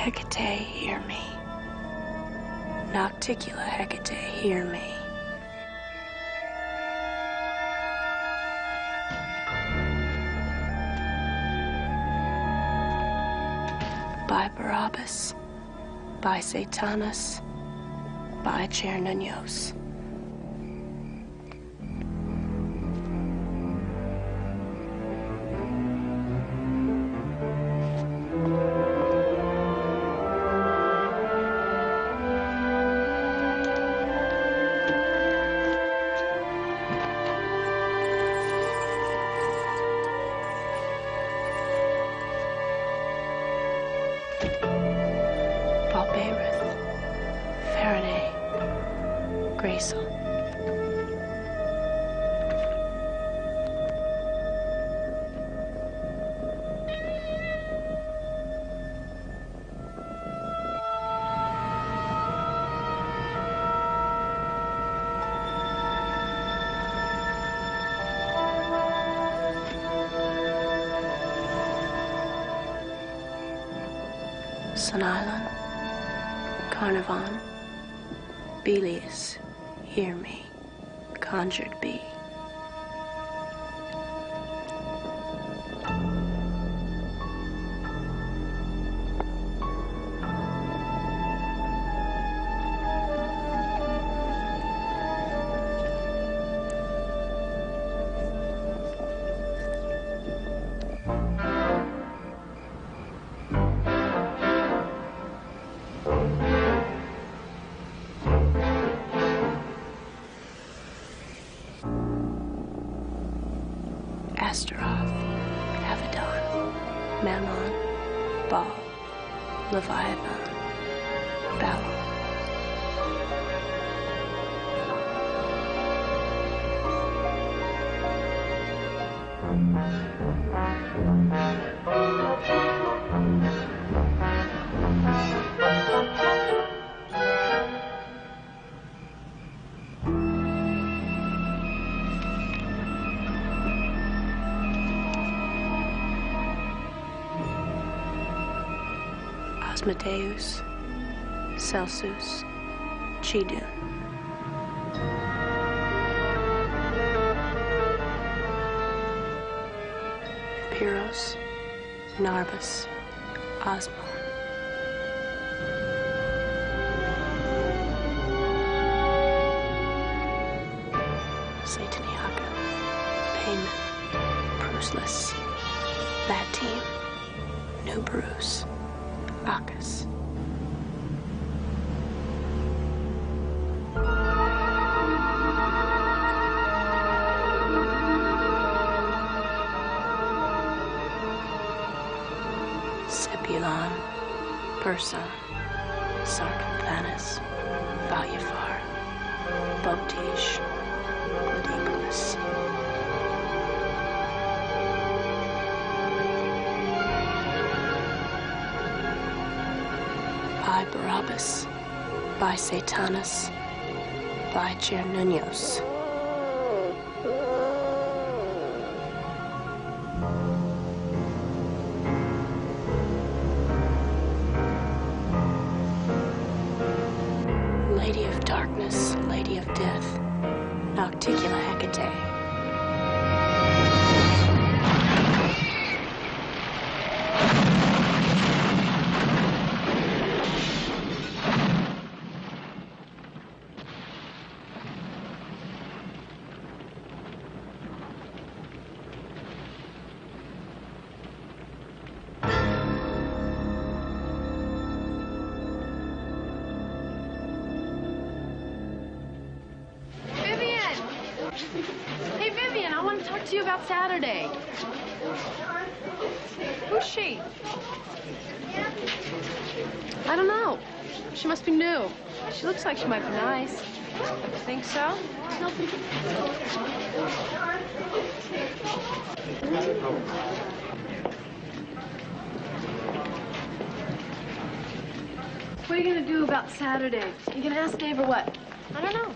Hecate, hear me. Nocticula Hecate, hear me. By Barabbas, by Satanas, by Chernunos. Island, Carnarvon, Belius, hear me, conjured be. Astaroth, Avedon, Mammon, Baal, Leviathan, Babel. Asmodeus, Celsus, Chidun. Epiros, Narbus, Osmon. Sataniaca, Payman, Prusless, Latine, Nuberus, Bacchus. Sepulon, Person, Sarcoplanus, Valuphar, Botish, Gladiolus. By Barabbas, by Satanas, by Chernunos. Lady of darkness, Lady of death, Nocticula Hecate. Hey, Vivian, I want to talk to you about Saturday. Who's she? I don't know. She must be new. She looks like she might be nice. Think so? What are you going to do about Saturday? You going to ask Dave or what? I don't know.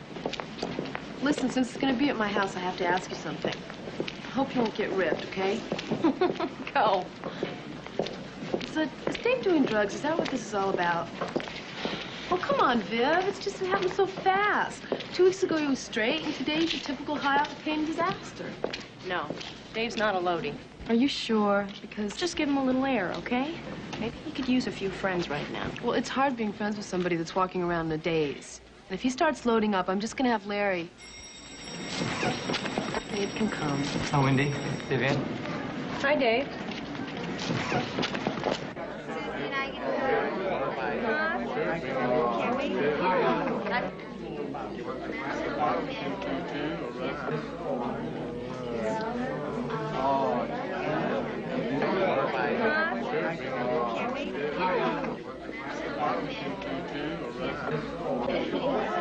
Listen, since it's going to be at my house, I have to ask you something. I hope you won't get ripped, okay? Go. is Dave doing drugs? Is that what this is all about? Oh, come on, Viv. It's just it happened so fast. 2 weeks ago he was straight, and today he's your typical high-octane disaster. No, Dave's not a loadie. Are you sure? Because... Just give him a little air, okay? Maybe he could use a few friends right now. Well, it's hard being friends with somebody that's walking around in a daze. And if he starts loading up, I'm just gonna have Larry. Dave can come. Hi, Wendy. Vivian. Hi, Dave.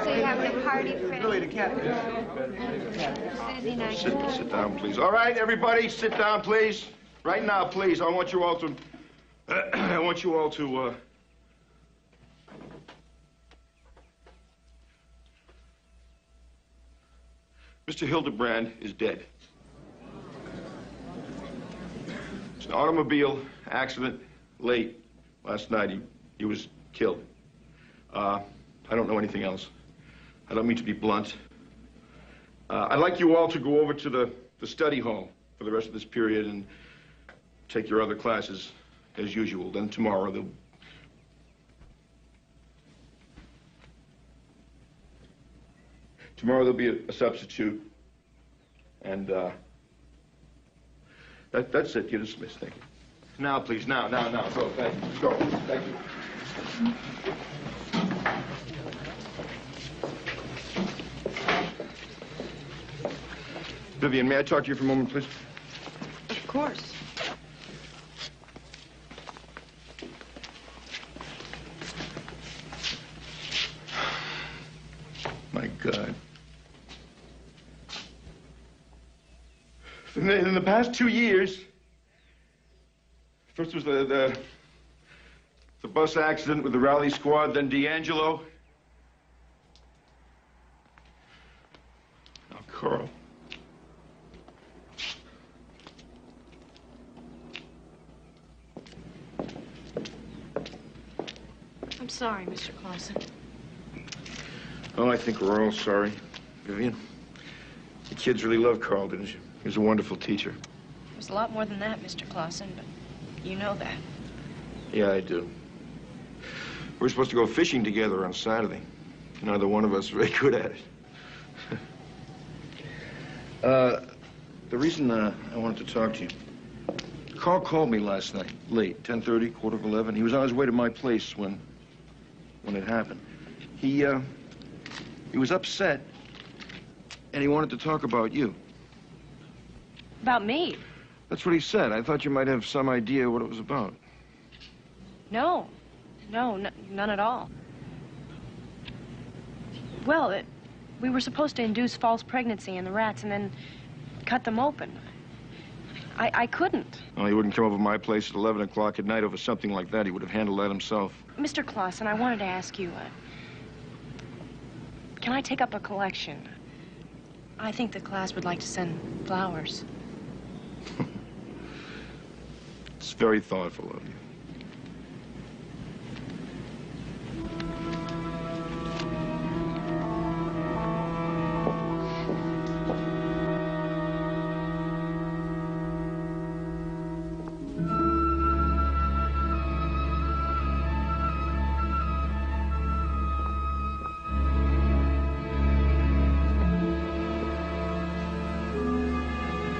So you're having a party, Freddie? Really, the cat. Susie and I. Sit down, please. All right, everybody, sit down, please. Right now, please. I want you all to... I want you all to, Mr. Hildebrand is dead. It's an automobile accident late last night. He was killed. I don't know anything else. I don't mean to be blunt. I'd like you all to go over to the study hall for the rest of this period and take your other classes as usual. Then tomorrow there'll be a substitute. And that's it. You're dismissed. Thank you. Now, please. Now. Go. Thank you. Go. Thank you. Vivian, may I talk to you for a moment, please? Of course. My God. In the past 2 years, first was the bus accident with the rally squad, then D'Angelo. Now Carl. I'm sorry, Mr. Clausen. Oh, I think we're all sorry. Vivian, the kids really loved Carl, didn't you? He was a wonderful teacher. It was a lot more than that, Mr. Clausen, but you know that. Yeah, I do. We were supposed to go fishing together on Saturday. Neither one of us is very good at it. The reason I wanted to talk to you, Carl called me last night, late, 10:30, 11:15. He was on his way to my place when it happened. He was upset, and he wanted to talk about you. About me? That's what he said. I thought you might have some idea what it was about. No, none at all. Well, we were supposed to induce false pregnancy in the rats and then cut them open. I couldn't. Well, he wouldn't come over to my place at 11 o'clock at night over something like that. He would have handled that himself. Mr. Clausen, I wanted to ask you, can I take up a collection? I think the class would like to send flowers. It's very thoughtful of you.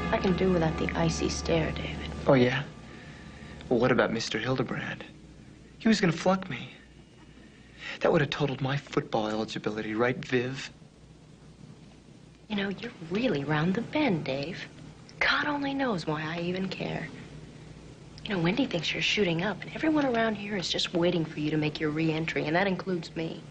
I can do without the icy stare, David. Oh, yeah? Well, what about Mr. Hildebrand? He was gonna flunk me. That would have totaled my football eligibility, right, Viv? You know, you're really round the bend, Dave. God only knows why I even care. You know, Wendy thinks you're shooting up, and everyone around here is just waiting for you to make your re-entry, and that includes me.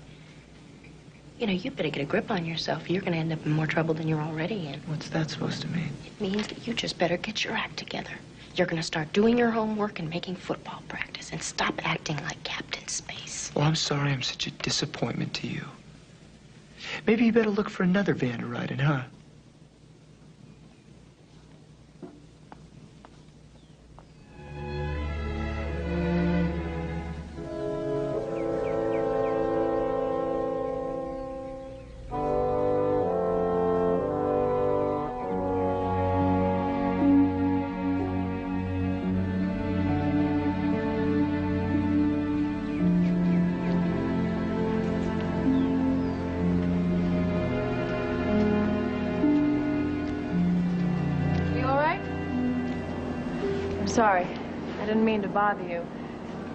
You know, you better get a grip on yourself. You're gonna end up in more trouble than you're already in. What's that supposed to mean? It means that you just better get your act together. You're gonna start doing your homework and making football practice, and stop acting like Captain Space. Well, I'm sorry I'm such a disappointment to you. Maybe you better look for another van to ride in, huh? Sorry. I didn't mean to bother you.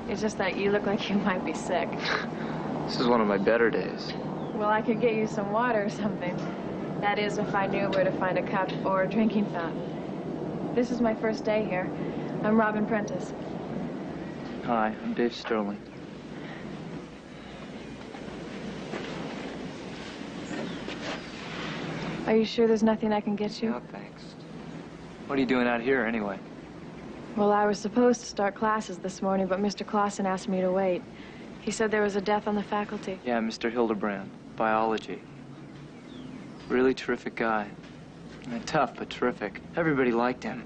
It's just that you look like you might be sick. This is one of my better days. Well, I could get you some water or something. That is, if I knew where to find a cup or a drinking fountain. This is my first day here. I'm Robin Prentice. Hi, I'm Dave Sterling. Are you sure there's nothing I can get you? No, thanks. What are you doing out here, anyway? Well, I was supposed to start classes this morning, but Mr. Clausen asked me to wait. He said there was a death on the faculty. Yeah, Mr. Hildebrand, biology. Really terrific guy. Tough, but terrific. Everybody liked him.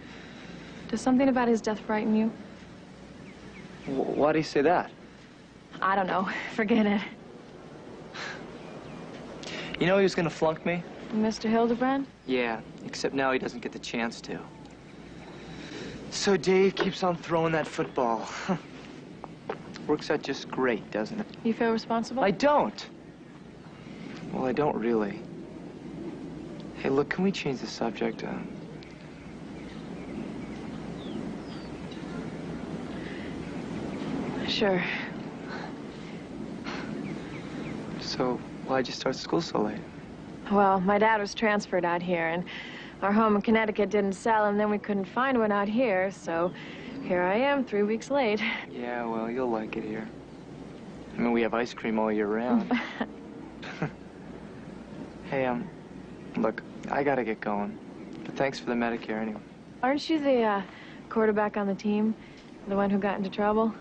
Does something about his death frighten you? Why do you say that? I don't know. Forget it. You know he was gonna flunk me? Mr. Hildebrand? Yeah, except now he doesn't get the chance to. So Dave keeps on throwing that football. Works out just great, doesn't it? You feel responsible? I don't. Well, I don't really. Hey, look, can we change the subject? Sure. So, why'd you start school so late? Well, my dad was transferred out here, and our home in Connecticut didn't sell, and then we couldn't find one out here, so here I am, 3 weeks late. Yeah, well, you'll like it here. I mean, we have ice cream all year round. Hey, look, I gotta get going. But thanks for the Medicare anyway. Aren't you the quarterback on the team? The one who got into trouble?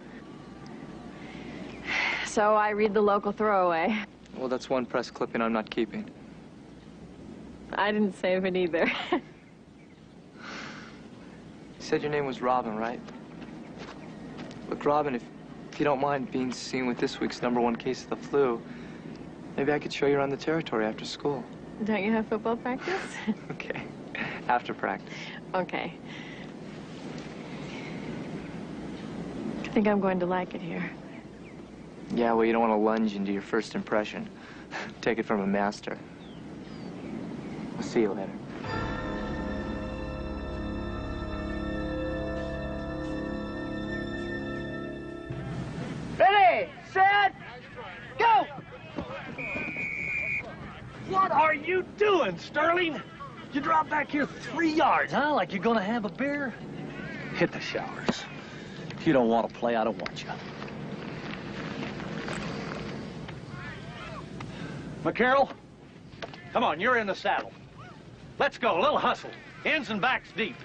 So I read the local throwaway. Well, that's one press clipping I'm not keeping. I didn't save it either. You said your name was Robin, right? Look, Robin, if you don't mind being seen with this week's #1 case of the flu, maybe I could show you around the territory after school. Don't you have football practice? Okay. After practice. Okay. I think I'm going to like it here. Yeah, well, you don't want to lunge into your first impression. Take it from a master. I'll see you later. Ready, set, go! What are you doing, Sterling? You drop back here 3 yards, huh? Like you're gonna have a beer? Hit the showers. If you don't want to play, I don't want you. McCarroll, come on, you're in the saddle. Let's go, a little hustle. Ends and backs deep.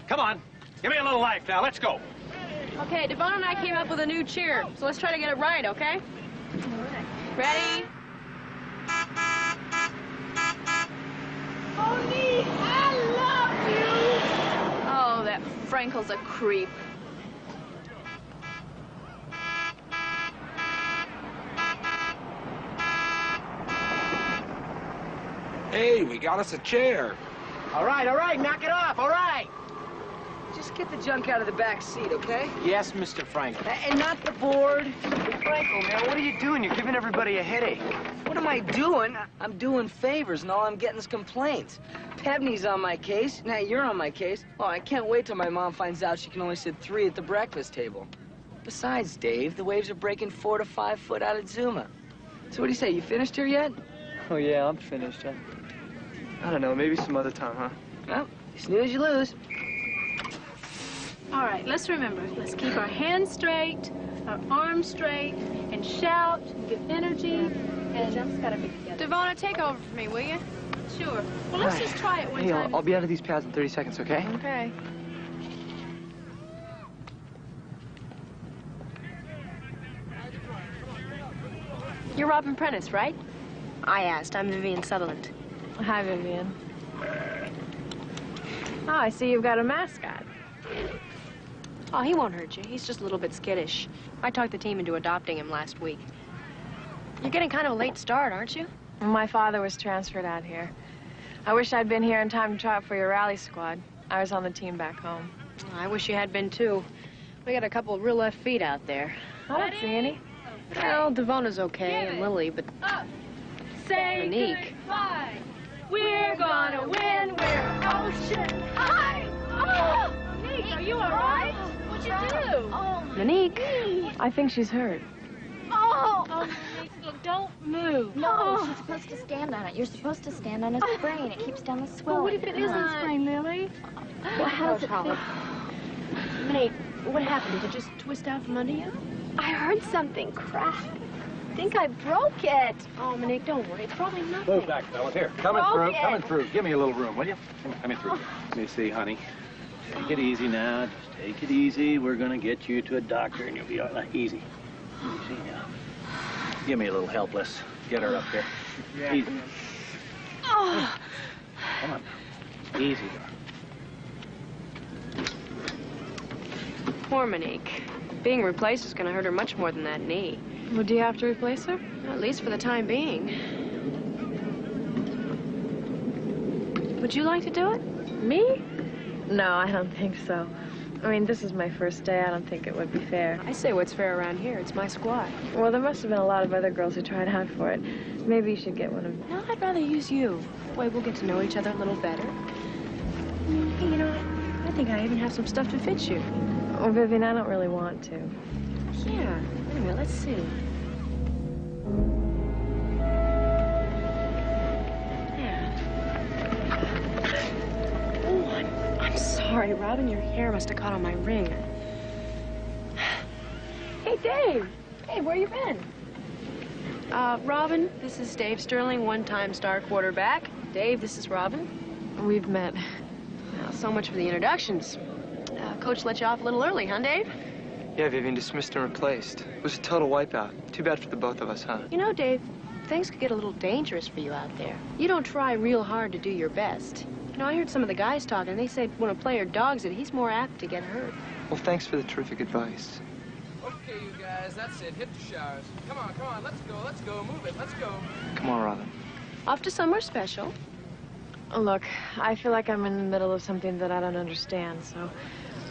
Come on, give me a little life now, let's go. Okay, Devon and I came up with a new cheer, so let's try to get it right, okay? Ready? Tony, I love you! Oh, that Frankel's a creep. Hey, we got us a chair. All right, knock it off, all right. Just get the junk out of the back seat, okay? Yes, Mr. Frank. And not the board. Franco, man, what are you doing? You're giving everybody a headache. What am I doing? I'm doing favors, and all I'm getting is complaints. Pebney's on my case. Now you're on my case. Oh, I can't wait till my mom finds out she can only sit 3 at the breakfast table. Besides, Dave, the waves are breaking 4 to 5 foot out at Zuma. So what do you say? You finished here yet? Oh, yeah, I'm finished. I don't know, maybe some other time, huh? Well, you snooze, you lose. All right, let's remember. Let's keep our hands straight, our arms straight, and shout, and give energy, and jump's gotta be together. Devona, take over for me, will you? Sure. Well, let's just try it one Hey, time. I'll be out of these pads in 30 seconds, okay? Okay. You're Robin Prentice, right? I asked. I'm Vivian Sutherland. Hi, Vivian. Oh, I see you've got a mascot. Oh, he won't hurt you. He's just a little bit skittish. I talked the team into adopting him last week. You're getting kind of a late start, aren't you? My father was transferred out here. I wish I'd been here in time to try out for your rally squad. I was on the team back home. I wish you had been, too. We got a couple of real left feet out there. I don't see any. Well, Devona's okay, and Lily, but Up. Say Monique. goodbye. We're gonna win. We're ocean high. Oh! Monique, are you all right? What'd you do? Oh, Monique, I think she's hurt. oh. Monique, look, don't move. No, she's supposed to stand on it. You're supposed to stand on a sprain. It keeps down the swelling. Well, what if it isn't sprained, Lily? Well, how does it feel? Monique, what happened? Did it just twist out from under you? I heard something crack. I think I broke it. Oh, Monique, don't worry. It's probably nothing. Move back, fellas. Here, coming through, Okay. coming through. Give me a little room, will you? Come in through. Let me see, honey. Take it easy now. Just take it easy. We're gonna get you to a doctor, and you'll be all right. Easy. Easy now. Give me a little helpless. Get her up here. Easy. Oh. Come on. Easy, darling. Poor Monique. Being replaced is going to hurt her much more than that knee. Well, do you have to replace her? At least for the time being. Would you like to do it? Me? No, I don't think so. I mean, this is my first day. I don't think it would be fair. I say what's fair around here. It's my squad. Well, there must have been a lot of other girls who tried out for it. Maybe you should get one of them. No, I'd rather use you. That way we'll get to know each other a little better. Hey, you know, I think I even have some stuff to fit you. Oh, Vivian, I don't really want to. Yeah. Wait a minute, let's see. Yeah. Oh, I'm sorry, Robin. Your hair must have caught on my ring. Hey, Dave. Hey, where you been? Robin, this is Dave Sterling, one-time star quarterback. Dave, this is Robin. We've met. Now, so much for the introductions. Coach let you off a little early, huh, Dave? Yeah, Vivian, dismissed and replaced. It was a total wipeout. Too bad for the both of us, huh? You know, Dave, things could get a little dangerous for you out there. You don't try real hard to do your best. You know, I heard some of the guys talking, and they said when a player dogs it, he's more apt to get hurt. Well, thanks for the terrific advice. Okay, you guys, that's it. Hit the showers. Come on, let's go, move it, let's go. Come on, Robin. Off to somewhere special. Look, I feel like I'm in the middle of something that I don't understand, so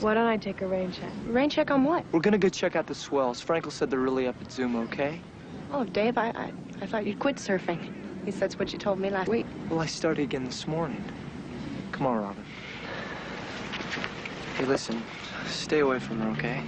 why don't I take a rain check? Rain check on what? We're gonna go check out the swells. Frankel said they're really up at Zoom, okay? Oh, Dave, I thought you'd quit surfing. At least that's what you told me last week. Well, I started again this morning. Come on, Robin. Hey, listen. Stay away from her, okay?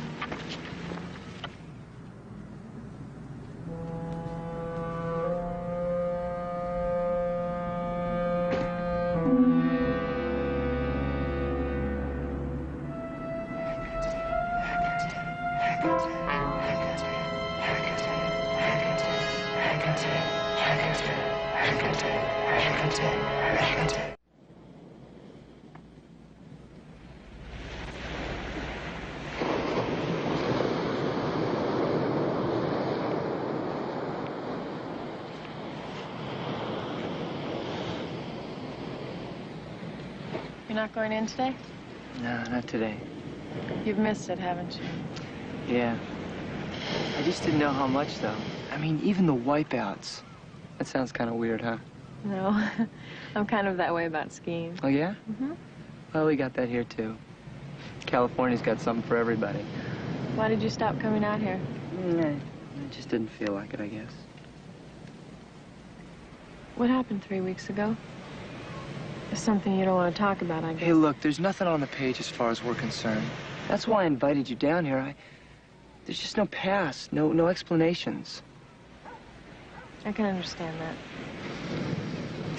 You're not going in today? No, not today. You've missed it, haven't you? Yeah. I just didn't know how much, though. I mean, even the wipeouts. That sounds kind of weird, huh? No. I'm kind of that way about skiing. Oh, yeah? Mm-hmm. Well, we got that here, too. California's got something for everybody. Why did you stop coming out here? I just didn't feel like it, I guess. What happened 3 weeks ago? It's something you don't want to talk about, I guess. Hey, look, there's nothing on the page as far as we're concerned. That's why I invited you down here. There's just no past, no explanations. I can understand that.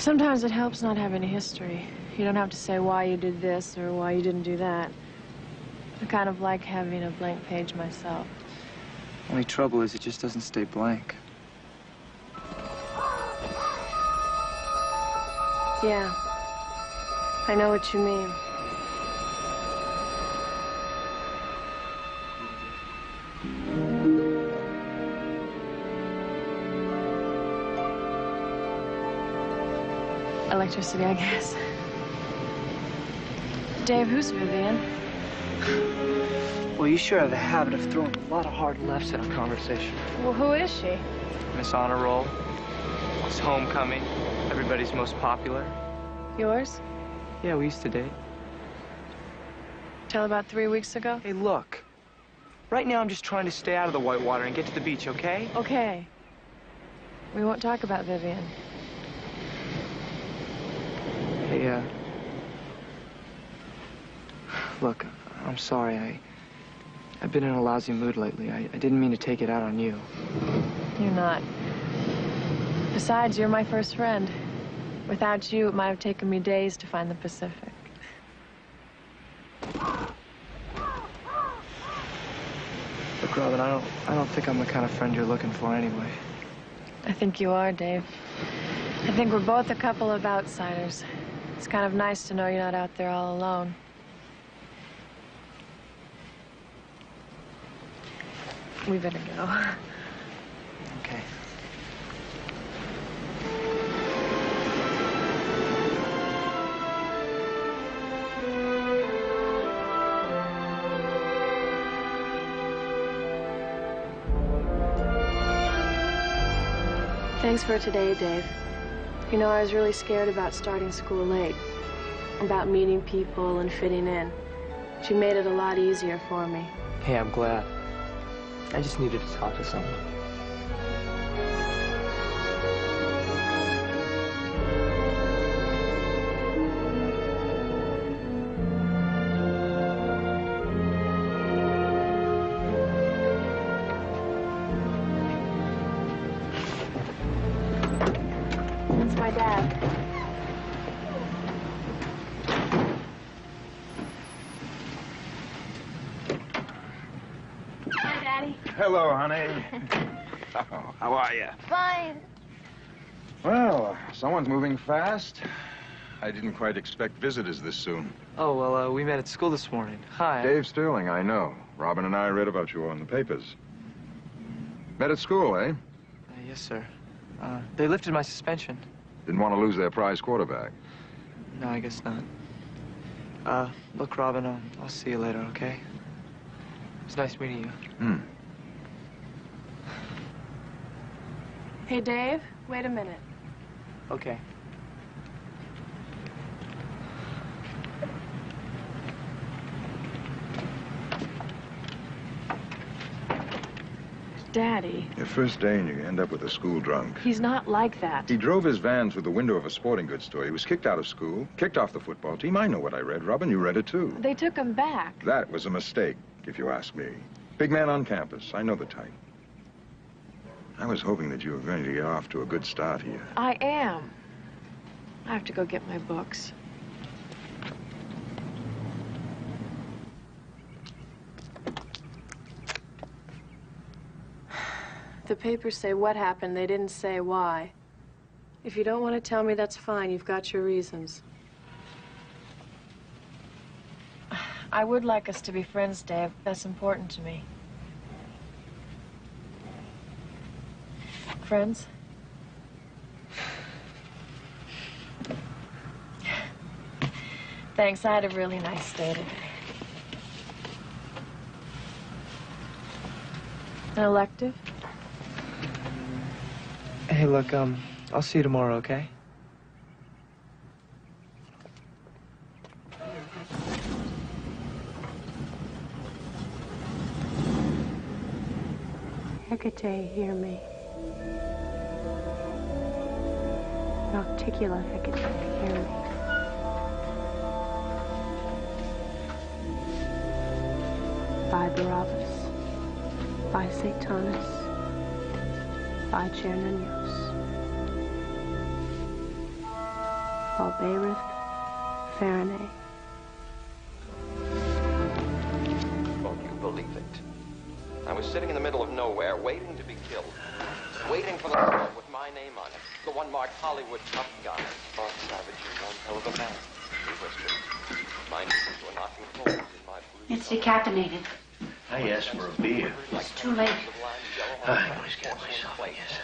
Sometimes it helps not having a history. You don't have to say why you did this or why you didn't do that. I kind of like having a blank page myself. Only trouble is it just doesn't stay blank. Yeah. I know what you mean. Electricity, I guess. Dave, who's Vivian? Well, you sure have a habit of throwing a lot of hard lefts in a conversation. Well, who is she? Miss Honor Roll. It's homecoming. Everybody's most popular. Yours? Yeah, we used to date. Till about 3 weeks ago? Hey, look. Right now, I'm just trying to stay out of the whitewater and get to the beach, okay? Okay. We won't talk about Vivian. Hey, look, I'm sorry. I've been in a lousy mood lately. I didn't mean to take it out on you. You're not. Besides, you're my first friend. Without you, it might have taken me days to find the Pacific. Look, Robin, I don't think I'm the kind of friend you're looking for anyway. I think you are, Dave. I think we're both a couple of outsiders. It's kind of nice to know you're not out there all alone. We better go. Okay. Thanks for today, Dave. You know, I was really scared about starting school late, about meeting people and fitting in. But you made it a lot easier for me. Hey, I'm glad. I just needed to talk to someone. It's my dad. Hi, Daddy. Hello, honey. Oh, how are you? Fine. Well, someone's moving fast. I didn't quite expect visitors this soon. Oh, well, we met at school this morning. Hi. Dave Sterling, I know. Robin and I read about you on the papers. Met at school, eh? Yes, sir. They lifted my suspension. Didn't want to lose their prize quarterback. No, I guess not. Look, Robin, I'll see you later, okay? It's nice meeting you. Hey, Dave, wait a minute. Okay. Daddy. Your first day and you end up with a school drunk. He's not like that. He drove his van through the window of a sporting goods store. He was kicked out of school, kicked off the football team. I know what I read. Robin, you read it too. They took him back. That was a mistake, if you ask me. Big man on campus. I know the type. I was hoping that you were going to get off to a good start here. I am. I have to go get my books. The papers say what happened. They didn't say why. If you don't want to tell me, that's fine. You've got your reasons. I would like us to be friends, Dave. That's important to me. Friends? Thanks. I had a really nice day today. An elective? Hey, look, I'll see you tomorrow, okay? Hecate, hear me. Nocticula, Hecate, hear me. By Barabbas, by Satanas, by Cherninos, Balberith, Farinay. Won't you believe it? I was sitting in the middle of nowhere, waiting to be killed. Waiting for the card with my name on it. The one marked Hollywood Tough Guy. Oh, Savage, you're one hell of a man, he whispered. My knees were knocking holes in my blue. It's decaffeinated. I asked for a beer. It's too late. I always get myself, I guess.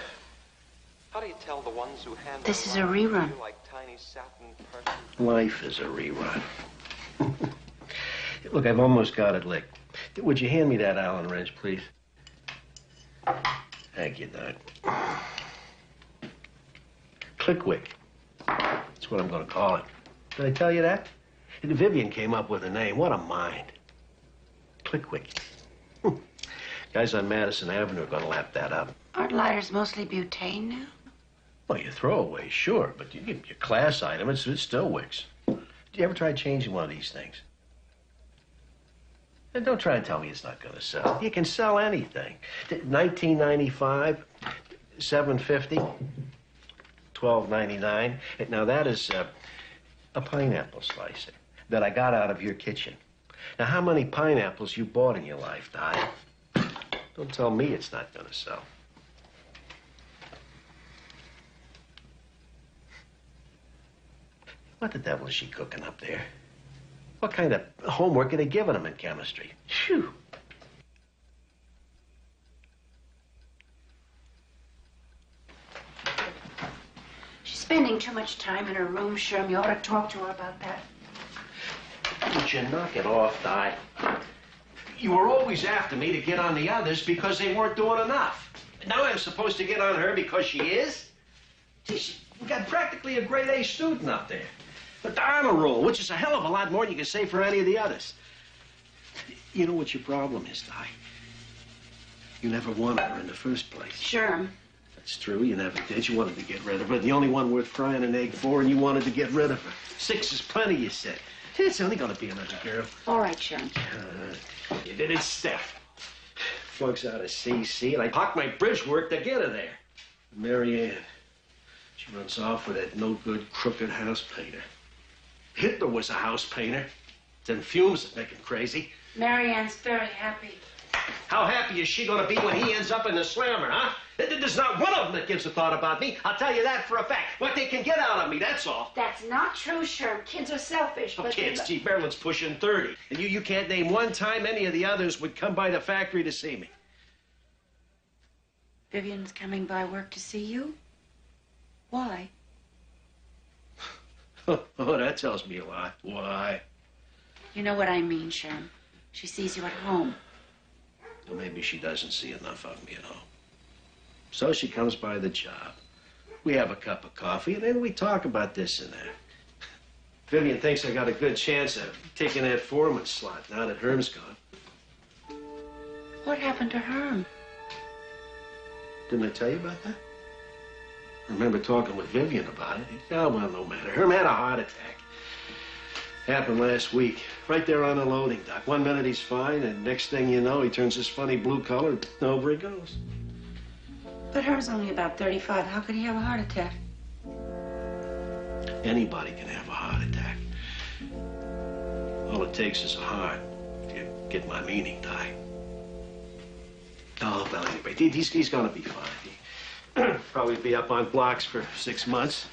How do you tell the ones who hand This is a rerun. like tiny satin purses? Life is a rerun. Look, I've almost got it licked. Would you hand me that Allen wrench, please? Thank you, Doc. Clickwick. That's what I'm going to call it. Did I tell you that? Vivian came up with a name. What a mind. Clickwick. Guys on Madison Avenue are going to lap that up. Aren't lighters mostly butane now? Well, you throw away, sure, but you give your class item, it still wicks. Do you ever try changing one of these things? And don't try and tell me it's not going to sell. You can sell anything. 1995, 750, 12.99. Now that is a pineapple slicer that I got out of your kitchen. Now, how many pineapples you bought in your life, Di? Don't tell me it's not going to sell. What the devil is she cooking up there? What kind of homework are they giving them in chemistry? Phew. She's spending too much time in her room, Sherm. You ought to talk to her about that. Would you knock it off, Di? You were always after me to get on the others because they weren't doing enough. Now I'm supposed to get on her because she is? Gee, we got practically a grade A student up there. But the honor roll, which is a hell of a lot more than you can say for any of the others. You know what your problem is, Di? You never wanted her in the first place. Sherm. That's true, you never did. You wanted to get rid of her. The only one worth frying an egg for, and you wanted to get rid of her. 6 is plenty, you said. It's only gonna be another girl. All right, Sherm. You did it, Steph. Flunks out of CC, and I parked my bridge work to get her there. Mary Ann. She runs off with that no-good, crooked house painter. Hitler was a house painter. Then fumes that make him crazy. Mary Ann's very happy. How happy is she gonna be when he ends up in the slammer, huh? There's not one of them that gives a thought about me. I'll tell you that for a fact. What they can get out of me, that's all. That's not true, Sherm. Kids are selfish, Oh, but... kids, gee, Marilyn's pushing 30. And you can't name one time any of the others would come by the factory to see me. Vivian's coming by work to see you? Why? Oh, that tells me a lot. Why? You know what I mean, Sherm. She sees you at home. Well, maybe she doesn't see enough of me at home. So she comes by the job. We have a cup of coffee, and then we talk about this and that. Vivian thinks I got a good chance of taking that foreman slot now that Herm's gone. What happened to Herm? Didn't I tell you about that? I remember talking with Vivian about it. Oh, well, no matter. Herm had a heart attack. Happened last week, right there on the loading dock. 1 minute he's fine, and next thing you know, he turns this funny blue color, and over he goes. But Herm's only about 35. How could he have a heart attack? Anybody can have a heart attack. All it takes is a heart. You get my meaning, Di. Oh, well, anyway, he's gonna be fine. He'll probably be up on blocks for 6 months.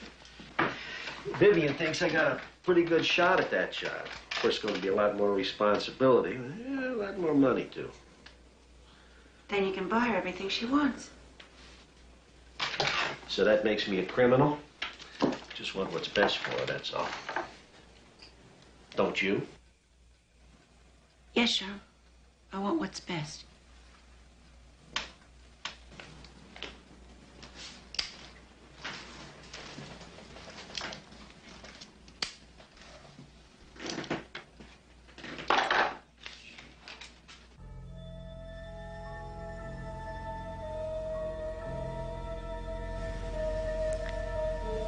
Vivian thinks I got a pretty good shot at that job. Of course, it's going to be a lot more responsibility. A lot more money, too. Then you can buy her everything she wants. So that makes me a criminal? Just want what's best for her, that's all. Don't you? Yes, Sherm. I want what's best.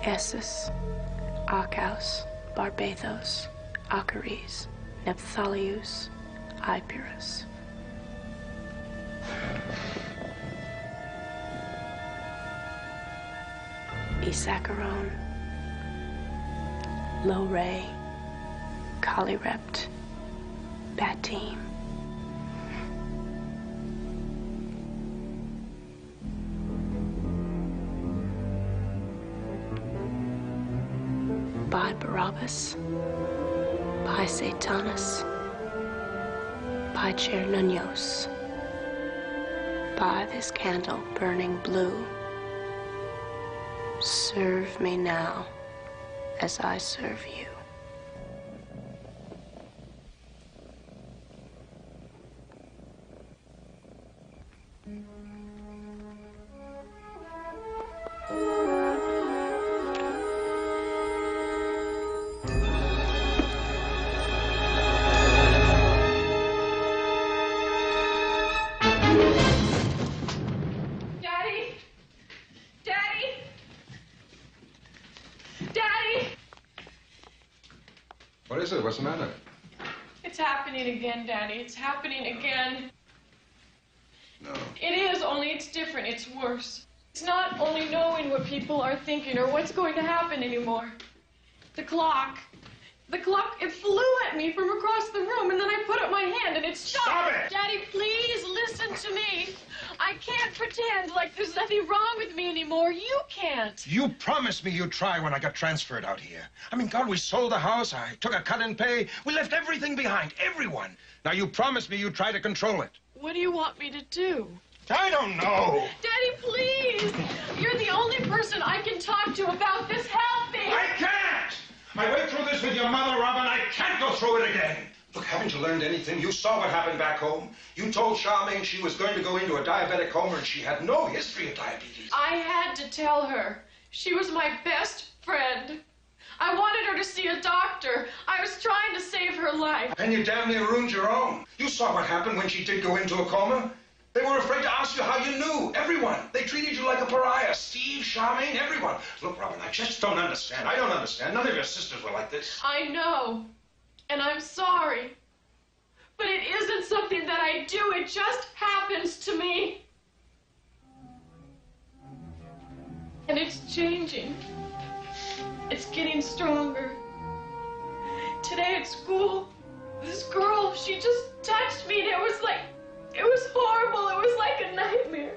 Essus, Arcaus, Barbathos, Achares, Nephthalius, Epirus. Isacharon, Lore, Calyrept, Batim. By Barabbas, by Satanus, by Chernunios, by this candle burning blue, serve me now as I serve you. What is it? What's the matter? It's It's happening again, Daddy. It's happening again. No. It is, only it's different. It's worse. It's not only knowing what people are thinking or what's going to happen anymore. The clock, it flew at me from across the room, and then I put up my hand, and it stopped. Stop it! Daddy, please listen to me. I can't pretend like there's nothing wrong with me anymore. You can't. You promised me you'd try when I got transferred out here. I mean, God, we sold the house. I took a cut in pay. We left everything behind, everyone. Now, you promised me you'd try to control it. What do you want me to do? I don't know. Daddy, please. You're the only person I can talk to about this. Help me. I can't! I went through this with your mother, Robin. I can't go through it again. Look, haven't you learned anything? You saw what happened back home. You told Charmaine she was going to go into a diabetic coma, and she had no history of diabetes. I had to tell her. She was my best friend. I wanted her to see a doctor. I was trying to save her life. And you damn near ruined your own. You saw what happened when she did go into a coma. They were afraid to ask you how you knew. Everyone. They treated you like a pariah. Steve, Charmaine, everyone. Look, Robin, I just don't understand. I don't understand. None of your sisters were like this. I know. And I'm sorry. But it isn't something that I do. It just happens to me. And it's changing. It's getting stronger. Today at school, this girl, she just touched me, and it was horrible. It was like a nightmare.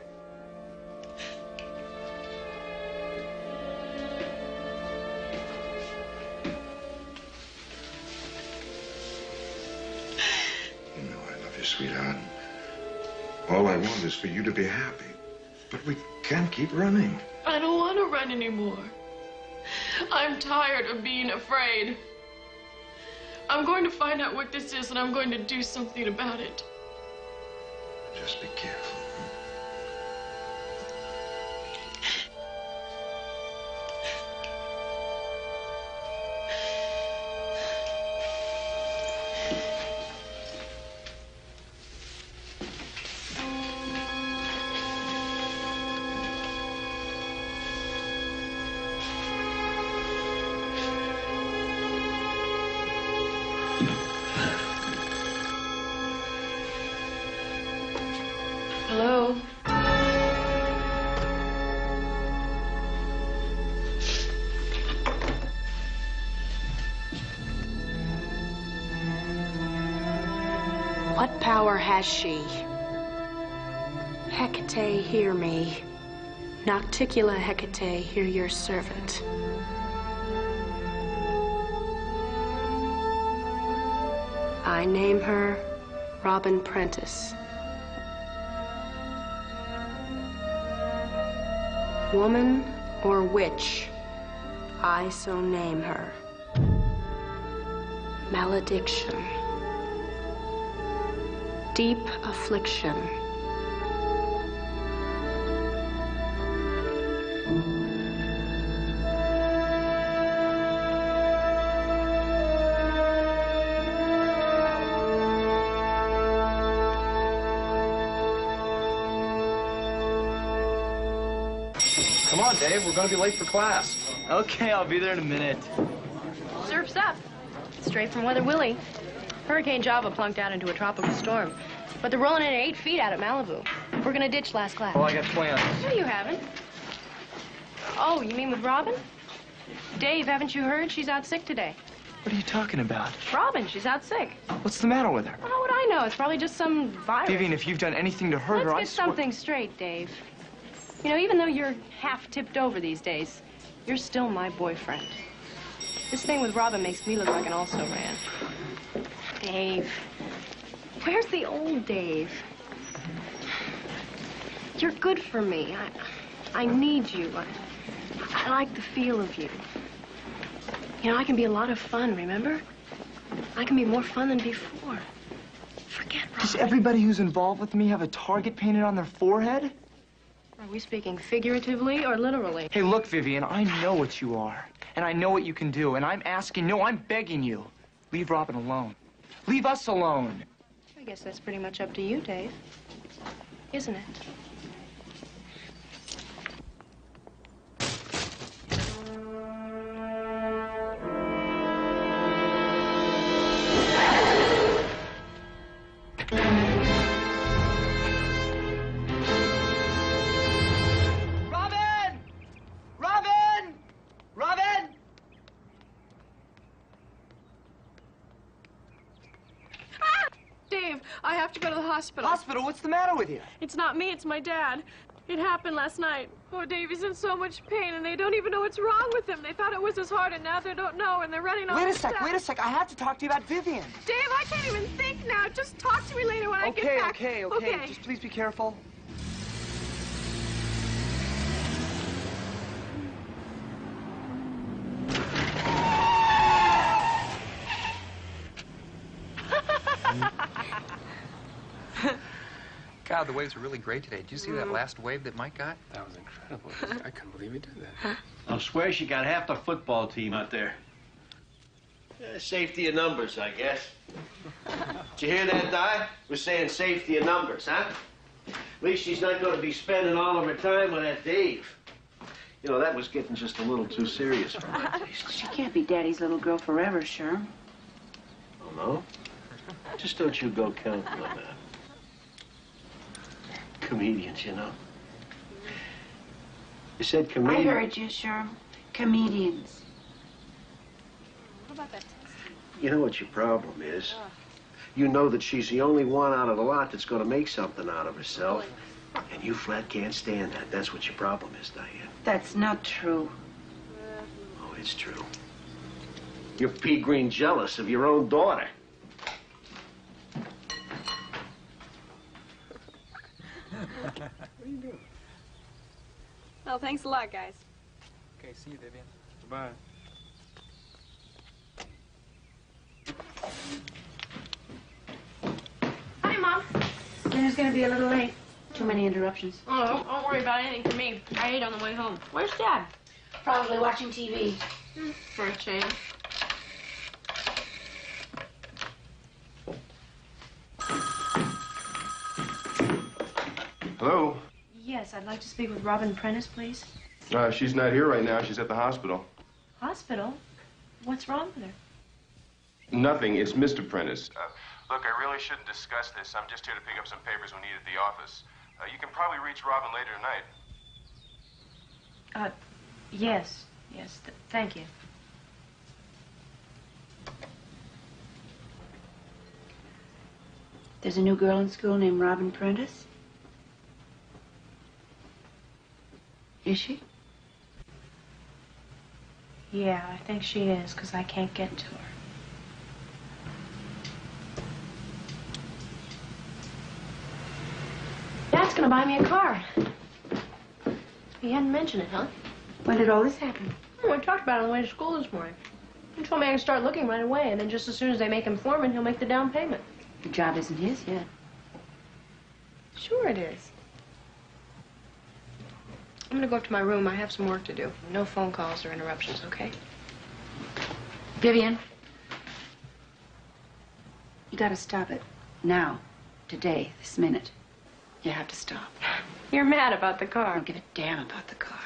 You know I love you, sweetheart. All I want is for you to be happy. But we can't keep running. I don't want to run anymore. I'm tired of being afraid. I'm going to find out what this is, and I'm going to do something about it. Just be careful. Hello? What power has she? Hecate, hear me. Nocticula Hecate, hear your servant. I name her Robin Prentice. Woman or witch, I so name her. Malediction. Deep affliction. Come on, Dave. We're going to be late for class. Okay, I'll be there in a minute. Surf's up. Straight from Weather Willie. Hurricane Java plunked out into a tropical storm. But they're rolling in at 8 feet out at Malibu. We're gonna ditch last class. Well, I got plans. No, you haven't. Oh, you mean with Robin? Dave, haven't you heard? She's out sick today. What are you talking about? Robin, she's out sick. What's the matter with her? Well, how would I know? It's probably just some virus. Vivian, if you've done anything to hurt her, I Let's get swear... something straight, Dave. You know, even though you're half tipped over these days, you're still my boyfriend. This thing with Robin makes me look like an also-ran. Dave. Where's the old Dave? You're good for me. I need you. I like the feel of you. You know, I can be a lot of fun, remember? I can be more fun than before. Forget Robin. Does everybody who's involved with me have a target painted on their forehead? Are we speaking figuratively or literally? Hey, look, Vivian, I know what you are. And I know what you can do. And I'm asking, no, I'm begging you. Leave Robin alone. Leave us alone. I guess that's pretty much up to you, Dave. Isn't it? I have to go to the hospital. Hospital? What's the matter with you? It's not me, it's my dad. It happened last night. Oh, Dave, he's in so much pain, and they don't even know what's wrong with him. They thought it was his heart, and now they don't know, and they're running off. Wait a sec. I have to talk to you about Vivian. Dave, I can't even think now. Just talk to me later when I get back. Okay. Just please be careful. God, the waves were really great today. Did you see that last wave that Mike got? That was incredible. I couldn't believe he did that. I'll swear she got half the football team out there. Safety of numbers, I guess. Did you hear that, Di? We're saying safety of numbers, huh? At least she's not going to be spending all of her time with that Dave. You know, that was getting just a little too serious for my taste. She can't be Daddy's little girl forever, Sherm. Oh, no? Just don't you go counting on that. Comedians, you know. You said I comedians. heard you, Sherm. Comedians. What about that test? You know what your problem is? You know that she's the only one out of the lot that's going to make something out of herself. And you flat can't stand that. That's what your problem is, Diane. That's not true. Oh, it's true. You're pea-green jealous of your own daughter. What are you doing? Well, thanks a lot, guys. Okay, see you, Vivian. Bye. Hi, Mom. Dinner's gonna be a little late. Too many interruptions. Oh, don't worry about anything for me. I ate on the way home. Where's Dad? Probably watching TV. For a change. Hello? Yes, I'd like to speak with Robin Prentice, please. She's not here right now. She's at the hospital. Hospital? What's wrong with her? Nothing. It's Mr. Prentice. Look, I really shouldn't discuss this. I'm just here to pick up some papers we need at the office. You can probably reach Robin later tonight. Yes. Thank you. There's a new girl in school named Robin Prentice. Is she? Yeah, I think she is, because I can't get to her. Dad's gonna buy me a car. He hadn't mentioned it, huh? When did all this happen? Oh, we talked about it on the way to school this morning. He told me I could start looking right away, and then just as soon as they make him foreman, he'll make the down payment. The job isn't his yet. Sure it is. I'm gonna go up to my room. I have some work to do. No phone calls or interruptions, okay? Vivian, you gotta stop it. Now. Today. This minute. You have to stop. You're mad about the car. I don't give a damn about the car.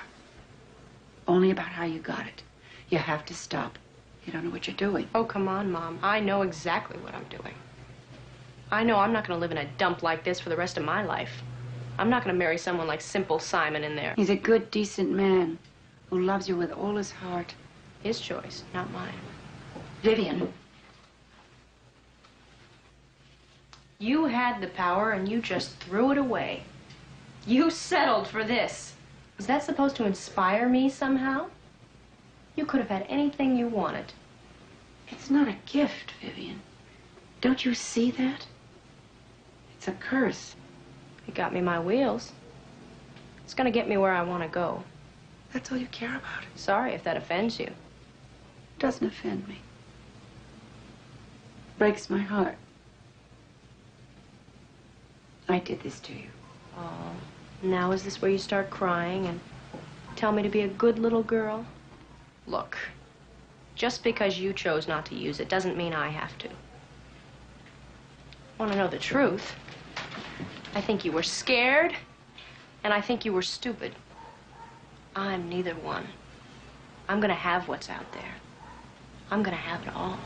Only about how you got it. You have to stop. You don't know what you're doing. Oh, come on, Mom. I know exactly what I'm doing. I know I'm not gonna live in a dump like this for the rest of my life. I'm not gonna marry someone like Simple Simon in there. He's a good, decent man who loves you with all his heart. His choice, not mine. Vivian. You had the power and you just threw it away. You settled for this. Is that supposed to inspire me somehow? You could have had anything you wanted. It's not a gift, Vivian. Don't you see that? It's a curse. It got me my wheels. It's gonna get me where I want to go. That's all you care about. Sorry if that offends you. It doesn't offend me. Breaks my heart. I did this to you. Oh, now is this where you start crying and tell me to be a good little girl? Look, just because you chose not to use it doesn't mean I have to. Want to know the truth? I think you were scared, and I think you were stupid. I'm neither one. I'm gonna have what's out there. I'm gonna have it all.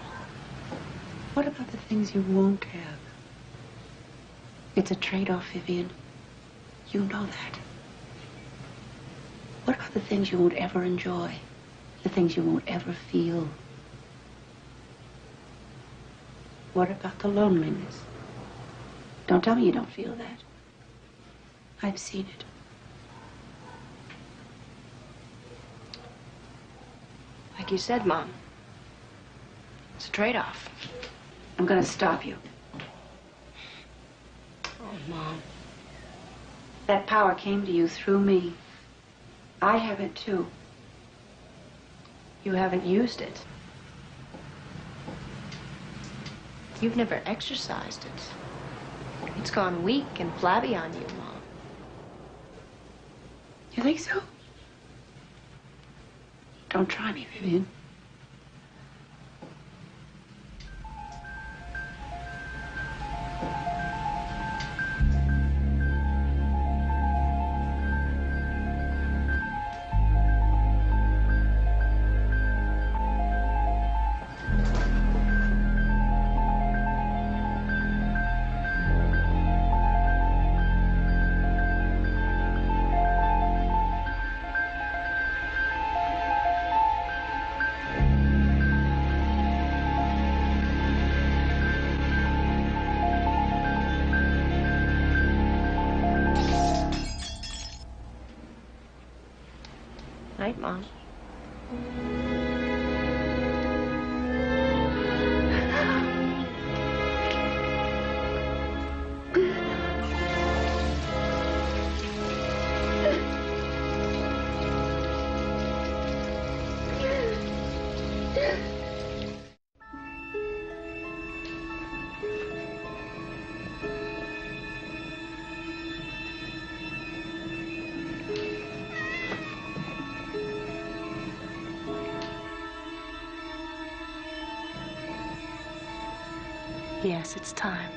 What about the things you won't have? It's a trade-off, Vivian. You know that. What about the things you won't ever enjoy? The things you won't ever feel? What about the loneliness? Don't tell me you don't feel that. I've seen it. Like you said, Mom, it's a trade-off. I'm gonna stop you. Oh, Mom. That power came to you through me. I have it too. You haven't used it. You've never exercised it. It's gone weak and flabby on you, Mom. You think so? Don't try me, Vivian. Night, Mom. Yes, it's time.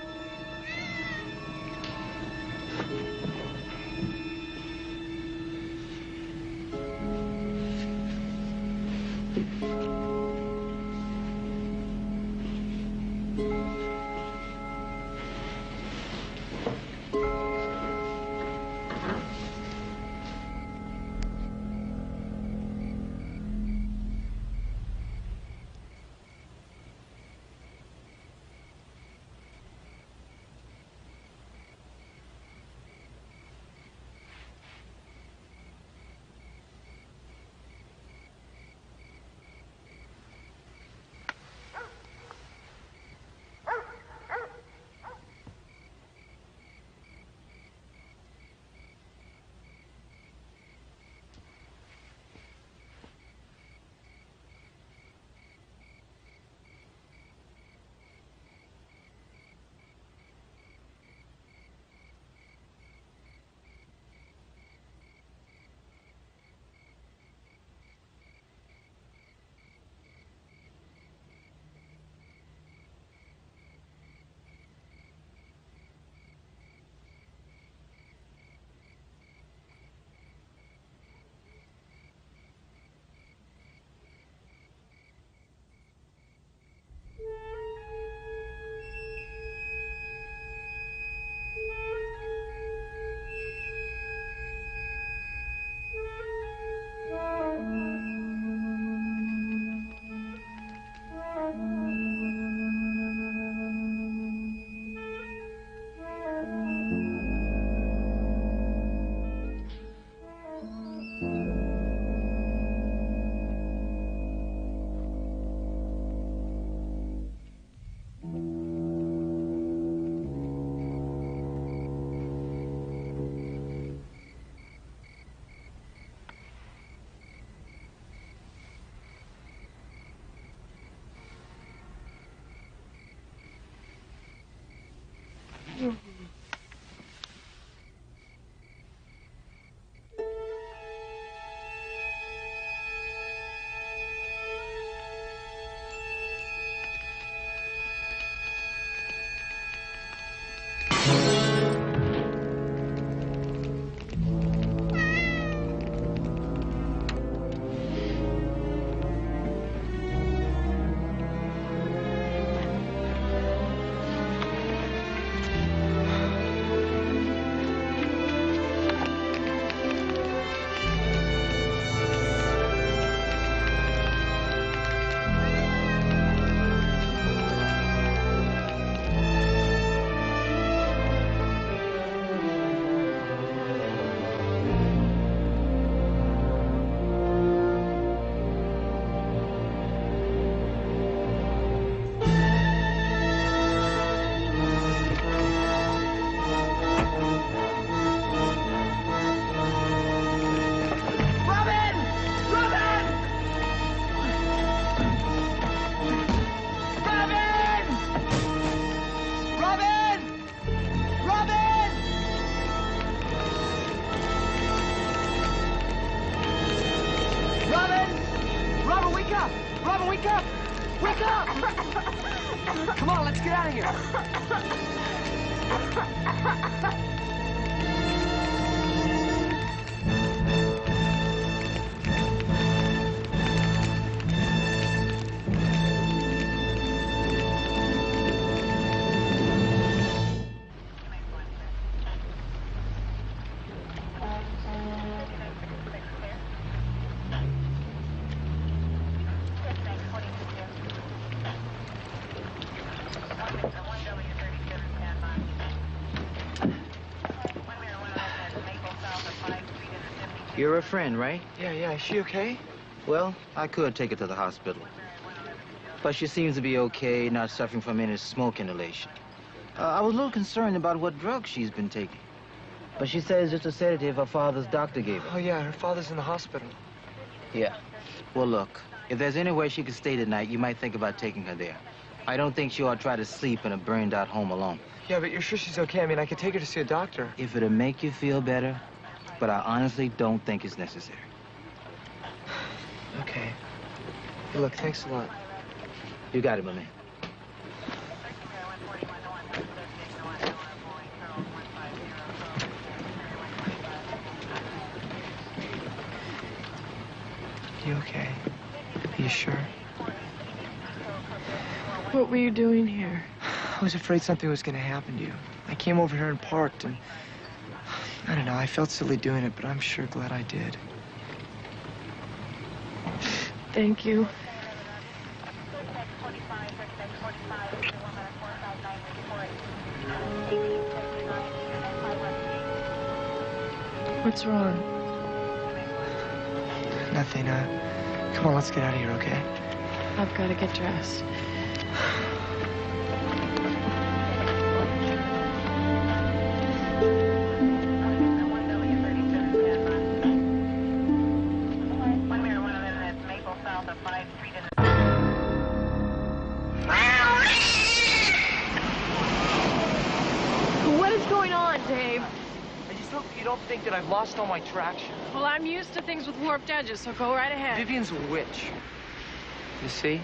up! Robin, wake up! Wake up! Come on, let's get out of here. You're a friend, right? Yeah, is she okay? Well, I could take her to the hospital. But she seems to be okay, not suffering from any smoke inhalation. I was a little concerned about what drugs she's been taking. But she says it's a sedative her father's doctor gave her. Oh, yeah, her father's in the hospital. Yeah. Well, look, if there's any way she could stay tonight, you might think about taking her there. I don't think she ought to try to sleep in a burned-out home alone. Yeah, but you're sure she's okay? I mean, I could take her to see a doctor. If it'll make you feel better, but I honestly don't think it's necessary. Okay. Hey, look, thanks a lot. You got it, my man. You okay? Are you sure? What were you doing here? I was afraid something was going to happen to you. I came over here and parked, and I don't know, I felt silly doing it, but I'm sure glad I did. Thank you. What's wrong? Nothing, come on, let's get out of here, okay? I've got to get dressed. What is going on, Dave? I just hope you don't think that I've lost all my traction. Well, I'm used to things with warped edges, so go right ahead. Vivian's a witch. You see?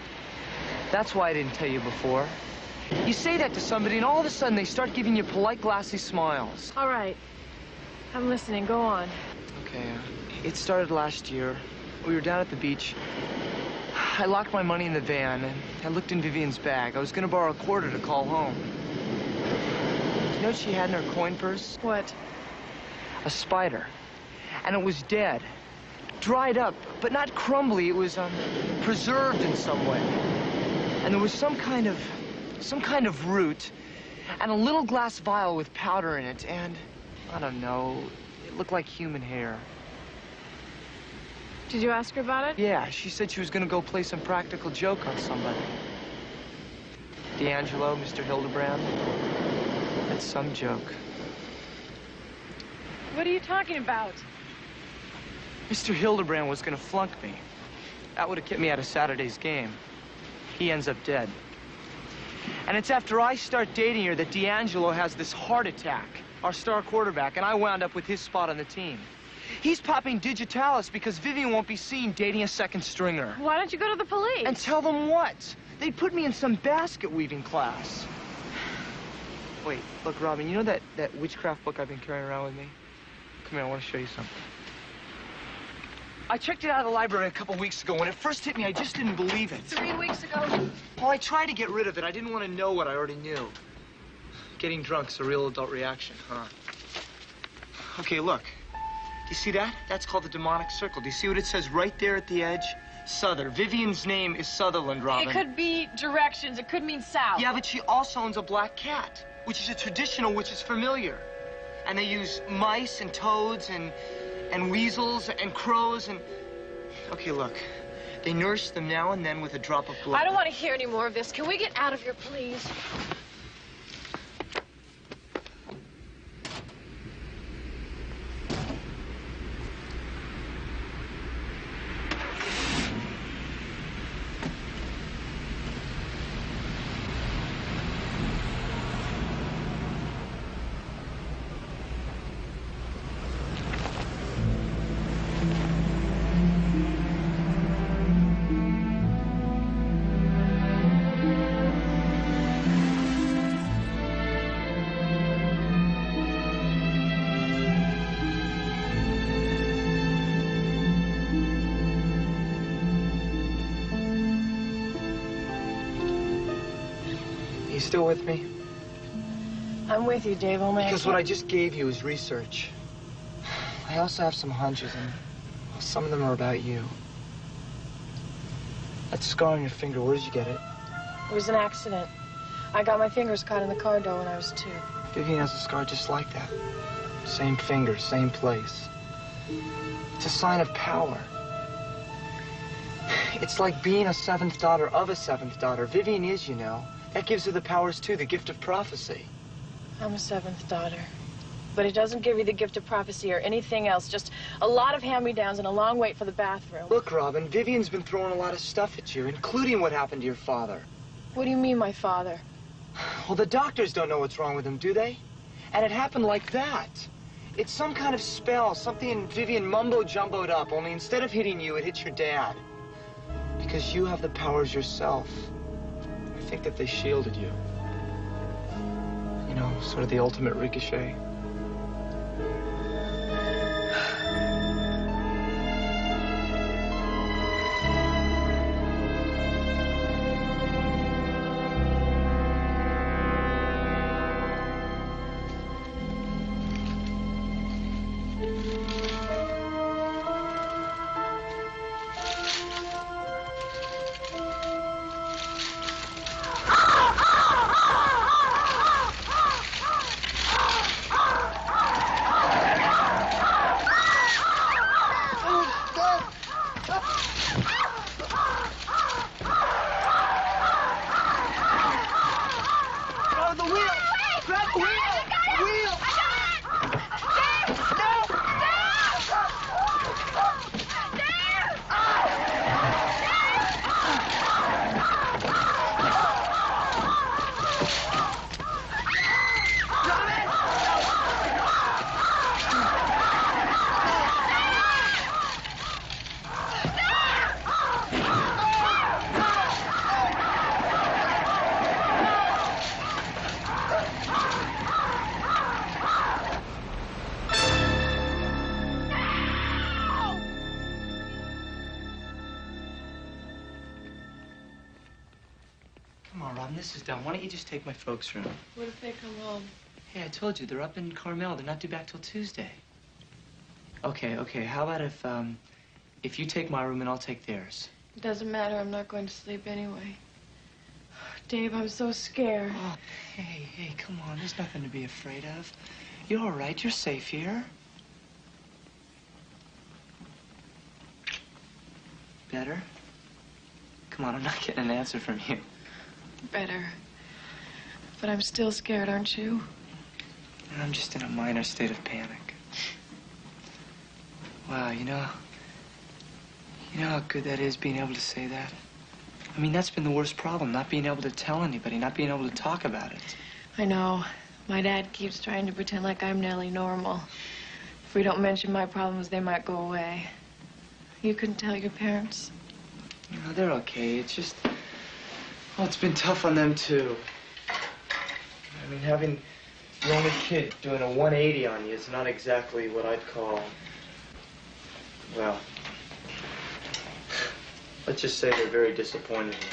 That's why I didn't tell you before. You say that to somebody, and all of a sudden they start giving you polite, glassy smiles. All right. I'm listening. Go on. Okay, it started last year. We were down at the beach. I locked my money in the van, and I looked in Vivian's bag. I was gonna borrow a quarter to call home. You know what she had in her coin purse? What? A spider. And it was dead. Dried up, but not crumbly. It was, preserved in some way. And there was some kind of root, and a little glass vial with powder in it, and, I don't know, it looked like human hair. Did you ask her about it? Yeah, she said she was gonna go play some practical joke on somebody. D'Angelo, Mr. Hildebrand. That's some joke. What are you talking about? Mr. Hildebrand was gonna flunk me. That would have kept me out of Saturday's game. He ends up dead. And it's after I start dating her that D'Angelo has this heart attack, our star quarterback, and I wound up with his spot on the team. He's popping digitalis because Vivian won't be seen dating a second stringer. Why don't you go to the police? And tell them what? They'd put me in some basket weaving class. Wait, look, Robin, you know that witchcraft book I've been carrying around with me? Come here, I want to show you something. I checked it out of the library a couple weeks ago. When it first hit me, I just didn't believe it. 3 weeks ago? Well, I tried to get rid of it. I didn't want to know what I already knew. Getting drunk's a real adult reaction, huh? Okay, look. Do you see that? That's called the demonic circle. Do you see what it says right there at the edge? Souther. Vivian's name is Sutherland, Robin. It could be directions. It could mean south. Yeah, but she also owns a black cat, which is a traditional witch's familiar. And they use mice and toads and weasels and crows and... Okay, look. They nurse them now and then with a drop of blood. I don't want to hear any more of this. Can we get out of here, please? You still with me? I'm with you, Dave. Only Because what I just gave you is research. I also have some hunches, and well, some of them are about you. That scar on your finger, where did you get it? It was an accident. I got my fingers caught in the car door when I was 2. Vivian has a scar just like that. Same finger, same place. It's a sign of power. It's like being a 7th daughter of a 7th daughter. Vivian is, you know. That gives her the powers, too, the gift of prophecy. I'm a 7th daughter. But it doesn't give you the gift of prophecy or anything else. Just a lot of hand-me-downs and a long wait for the bathroom. Look, Robin, Vivian's been throwing a lot of stuff at you, including what happened to your father. What do you mean, my father? Well, the doctors don't know what's wrong with him, do they? And it happened like that. It's some kind of spell, something Vivian mumbo-jumboed up, only instead of hitting you, it hits your dad. Because you have the powers yourself. I think that they shielded you. You know, sort of the ultimate ricochet. This is done. Why don't you just take my folks' room? What if they come home? Hey, I told you, they're up in Carmel. They're not due back till Tuesday. Okay. How about if you take my room and I'll take theirs? It doesn't matter. I'm not going to sleep anyway. Dave, I'm so scared. Oh, hey, come on. There's nothing to be afraid of. You're all right. You're safe here. Better? Come on, I'm not getting an answer from you. Better. But I'm still scared, aren't you? I'm just in a minor state of panic. Wow, you know how good that is, being able to say that? I mean, that's been the worst problem, not being able to tell anybody, not being able to talk about it. I know. My dad keeps trying to pretend like I'm nearly normal. If we don't mention my problems, they might go away. You couldn't tell your parents? You know, they're okay. It's just... Well, it's been tough on them, too. I mean, having the only kid doing a 180 on you is not exactly what I'd call... Well... Let's just say they're very disappointed in me.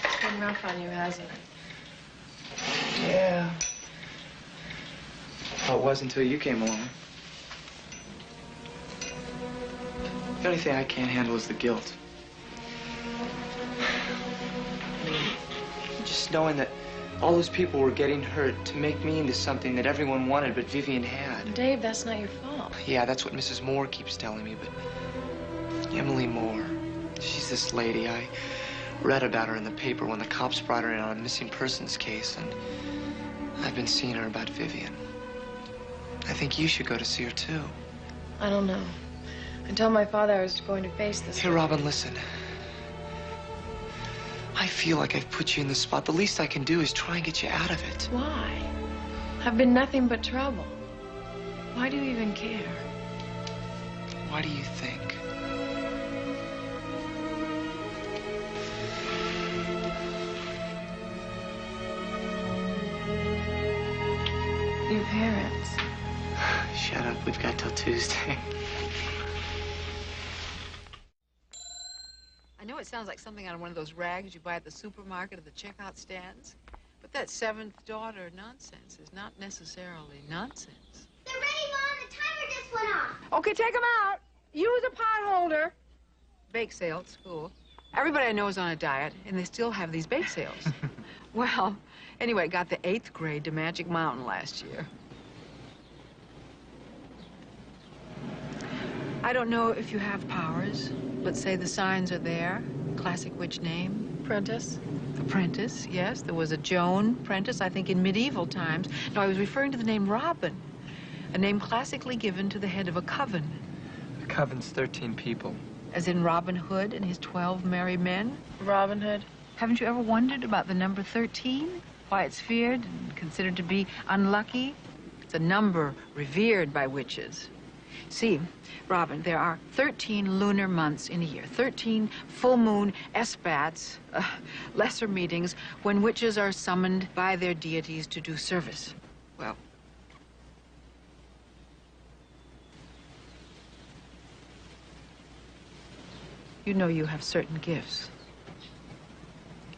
It's been rough on you, hasn't it? Yeah. Well, it was until you came along. The only thing I can't handle is the guilt. Just knowing that all those people were getting hurt to make me into something that everyone wanted but Vivian had. Dave, that's not your fault. Yeah, that's what Mrs. Moore keeps telling me, but Emily Moore, she's this lady. I read about her in the paper when the cops brought her in on a missing persons case, and I've been seeing her about Vivian. I think you should go to see her, too. I don't know. I told my father I was going to face this. Hey, Robin, listen. I feel like I've put you in this spot. The least I can do is try and get you out of it. Why? I've been nothing but trouble. Why do you even care? Why do you think? Your parents. Shut up. We've got till Tuesday. I know it sounds like something out of one of those rags you buy at the supermarket or the checkout stands, But that seventh daughter nonsense is not necessarily nonsense. They're ready, Mom. The timer just went off. Okay, take them out. Use a pot holder. Bake sale at school. Everybody I know is on a diet, and they still have these bake sales. Well, anyway, got the 8th grade to Magic Mountain last year. I don't know if you have powers. Let's say the signs are there. Classic witch name. Prentice? Apprentice, yes. There was a Joan Prentice, I think, in medieval times. No, I was referring to the name Robin, a name classically given to the head of a coven. The coven's 13 people. As in Robin Hood and his 12 merry men? Robin Hood? Haven't you ever wondered about the number 13? Why it's feared and considered to be unlucky? It's a number revered by witches. See, Robin, there are 13 lunar months in a year, 13 full moon espats, lesser meetings, when witches are summoned by their deities to do service. Well, you know you have certain gifts.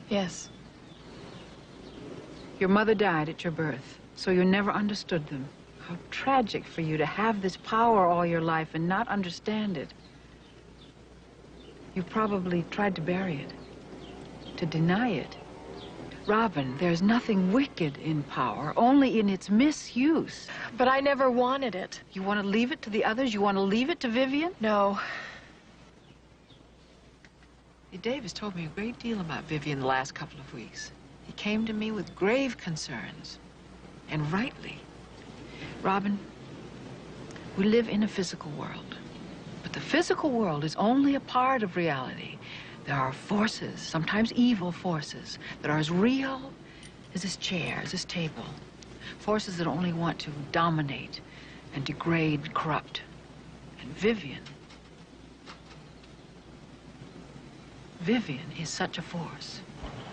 Yes. Your mother died at your birth, so you never understood them. How tragic for you to have this power all your life and not understand it. You probably tried to bury it, to deny it. Robin, there's nothing wicked in power, only in its misuse. But I never wanted it. You want to leave it to the others? You want to leave it to Vivian? No. Dave has told me a great deal about Vivian the last couple of weeks. He came to me with grave concerns, and rightly. Robin, we live in a physical world, but the physical world is only a part of reality. There are forces, sometimes evil forces, that are as real as this chair, as this table. Forces that only want to dominate and degrade, corrupt. And Vivian is such a force.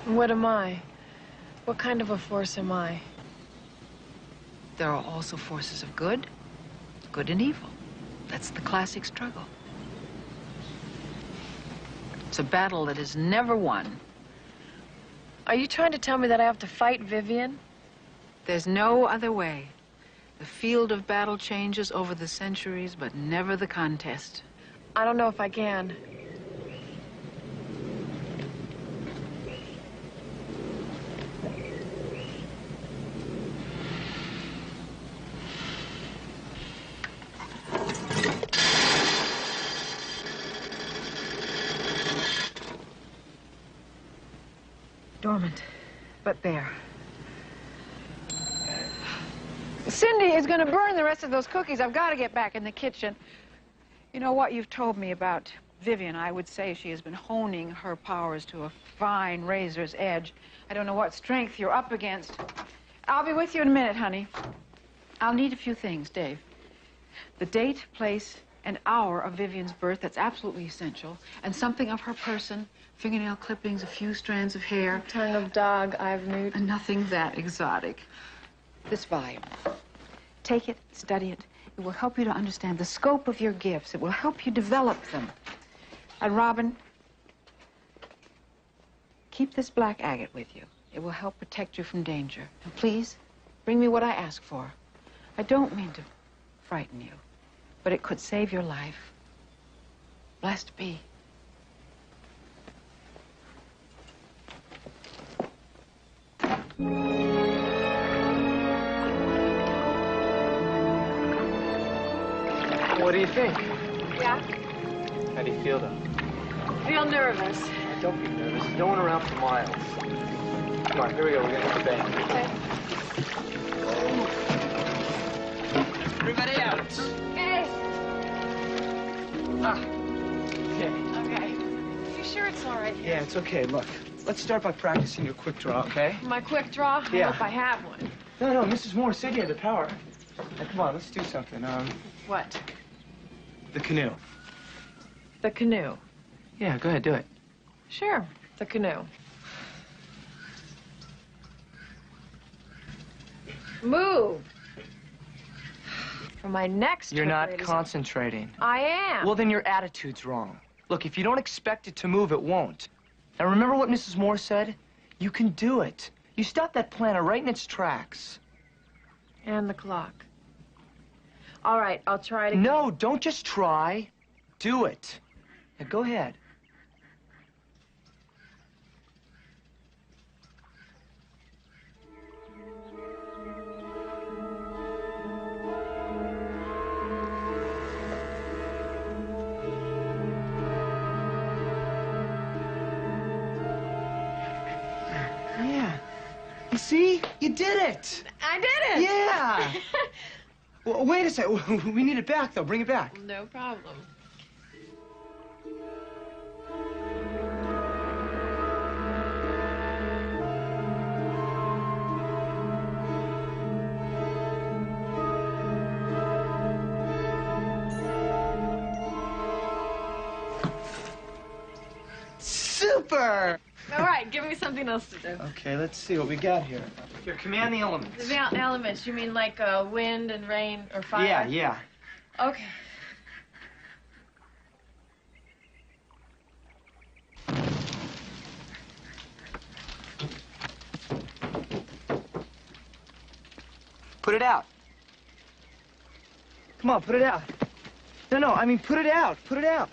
What am I? What kind of a force am I? There are also forces of good and evil. That's the classic struggle. It's a battle that is never won. Are you trying to tell me that I have to fight Vivian? There's no other way. The field of battle changes over the centuries, but never the contest. I don't know if I can. Dormant, but there. Cindy is going to burn the rest of those cookies. I've got to get back in the kitchen. You know what you've told me about Vivian, I would say she has been honing her powers to a fine razor's edge. I don't know what strength you're up against. I'll be with you in a minute, honey. I'll need a few things, Dave. The date, place, and hour of Vivian's birth, that's absolutely essential. And something of her person, fingernail clippings, a few strands of hair. Tongue of dog, I've nude. And nothing that exotic. This volume. Take it, study it. It will help you to understand the scope of your gifts. It will help you develop them. And Robin, keep this black agate with you. It will help protect you from danger. And please, bring me what I ask for. I don't mean to frighten you, but it could save your life. Blessed be. What do you think? Yeah? How do you feel, though? Feel nervous. Don't be nervous. No one around for miles. Come on, here we go. We're gonna hit the band. Okay. Everybody out. Okay. Okay. Okay. You sure it's all right here? Yeah, it's okay. Look, let's start by practicing your quick draw, okay? My quick draw? Yeah. I hope I have one. No, Mrs. Moore said you had the power. Now, come on, let's do something. What? The canoe. The canoe. Yeah, go ahead, do it. Sure, the canoe. Move. For my next You're trick, not ladies- concentrating. I am. Well, then your attitude's wrong. Look, if you don't expect it to move, it won't. Now, remember what Mrs. Moore said? You can do it. You stopped that planner right in its tracks. And the clock. All right, I'll try it again. No, don't just try. Do it. Now, go ahead. Yeah. You see? You did it! I did it! Yeah! Well, wait a second. We need it back, though. Bring it back. No problem. Super! All right, give me something else to do. Okay, let's see what we got here. Here, command the elements. The elements, you mean like wind and rain or fire? Yeah, yeah. Okay. Put it out. Come on, put it out. No, I mean, put it out. Put it out.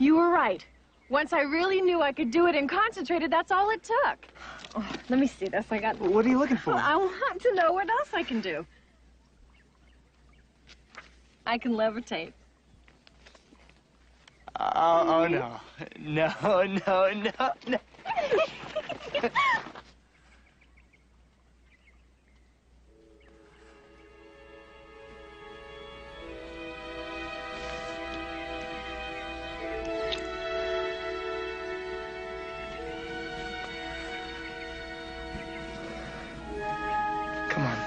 You were right. Once I really knew I could do it and concentrated, that's all it took. Oh, let me see this. I got... What are you looking for? Well, I want to know what else I can do. I can levitate. Oh, no. No. Come on.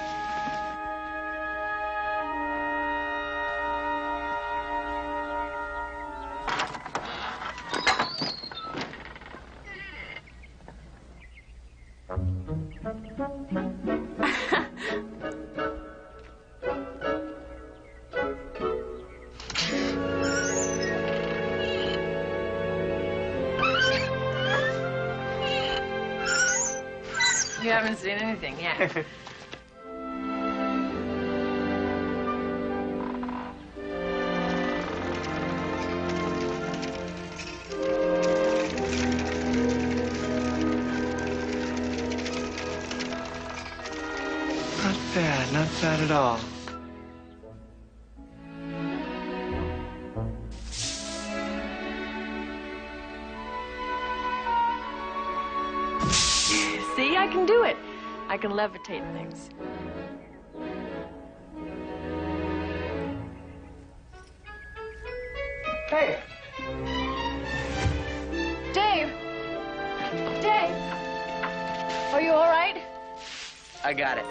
You haven't seen anything yet. Not bad at all. See, I can do it. I can levitate things. Hey! Dave! Dave! Are you all right? I got it.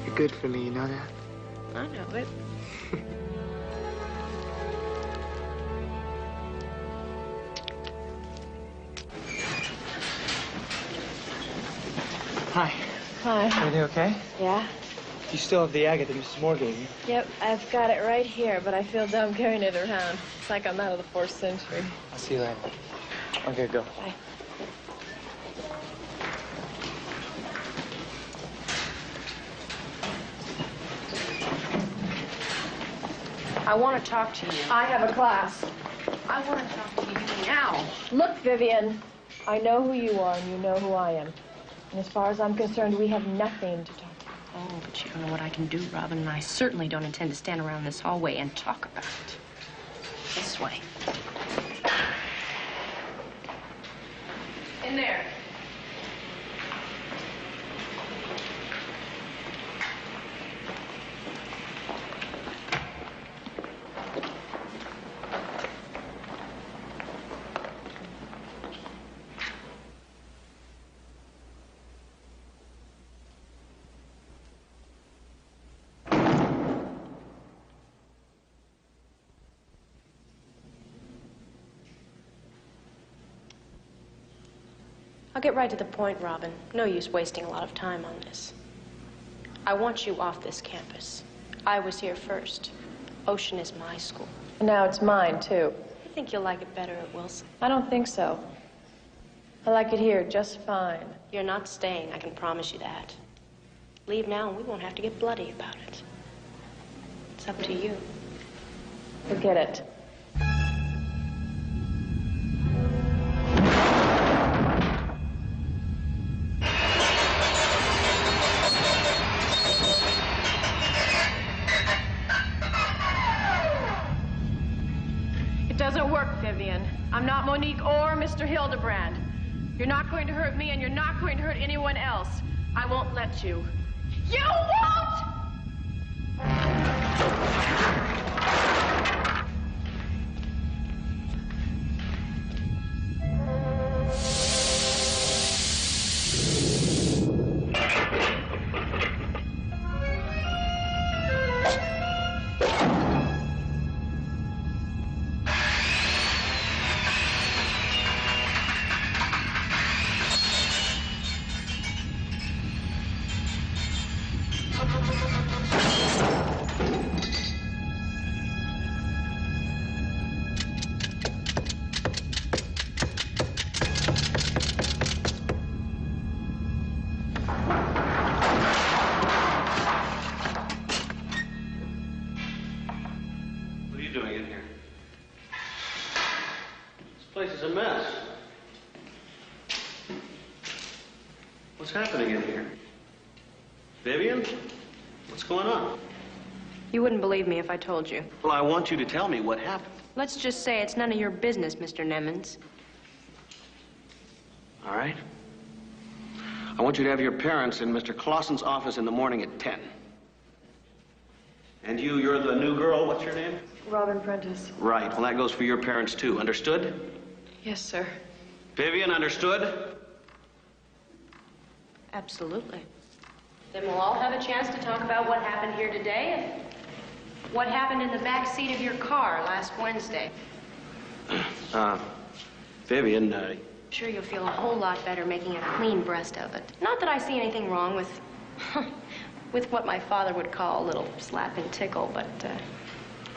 You're good for me, you know that? I know it. Hi. Hi. Everything okay? Yeah? You still have the agate that Mrs. Moore gave you. Yep, I've got it right here, but I feel dumb carrying it around. It's like I'm out of the 4th century. I'll see you later. Okay, go. Bye. I want to talk to you. I have a class. I want to talk to you now. Look, Vivian, I know who you are and you know who I am. And as far as I'm concerned, we have nothing to talk about. Oh, but you don't know what I can do, Robin, and I certainly don't intend to stand around this hallway and talk about it. This way. In there. I'll get right to the point, Robin. No use wasting a lot of time on this. I want you off this campus. I was here first. Ocean is my school. And now it's mine, too. I think you'll like it better at Wilson. I don't think so. I like it here just fine. You're not staying, I can promise you that. Leave now and we won't have to get bloody about it. It's up to you. Forget it. It doesn't work, Vivian. I'm not Monique or Mr. Hildebrand. You're not going to hurt me, and you're not going to hurt anyone else. I won't let you. You won't! What's happening in here? Vivian? What's going on? You wouldn't believe me if I told you. Well, I want you to tell me what happened. Let's just say it's none of your business, Mr. Nemmons. All right. I want you to have your parents in Mr. Clausen's office in the morning at 10. And you're the new girl. What's your name? Robin Prentice. Right. Well, that goes for your parents, too. Understood? Yes, sir. Vivian, understood? Absolutely. Then we'll all have a chance to talk about what happened here today and what happened in the back seat of your car last Wednesday. Vivian, I'm sure you'll feel a whole lot better making a clean breast of it. Not that I see anything wrong with, with what my father would call a little slap and tickle, but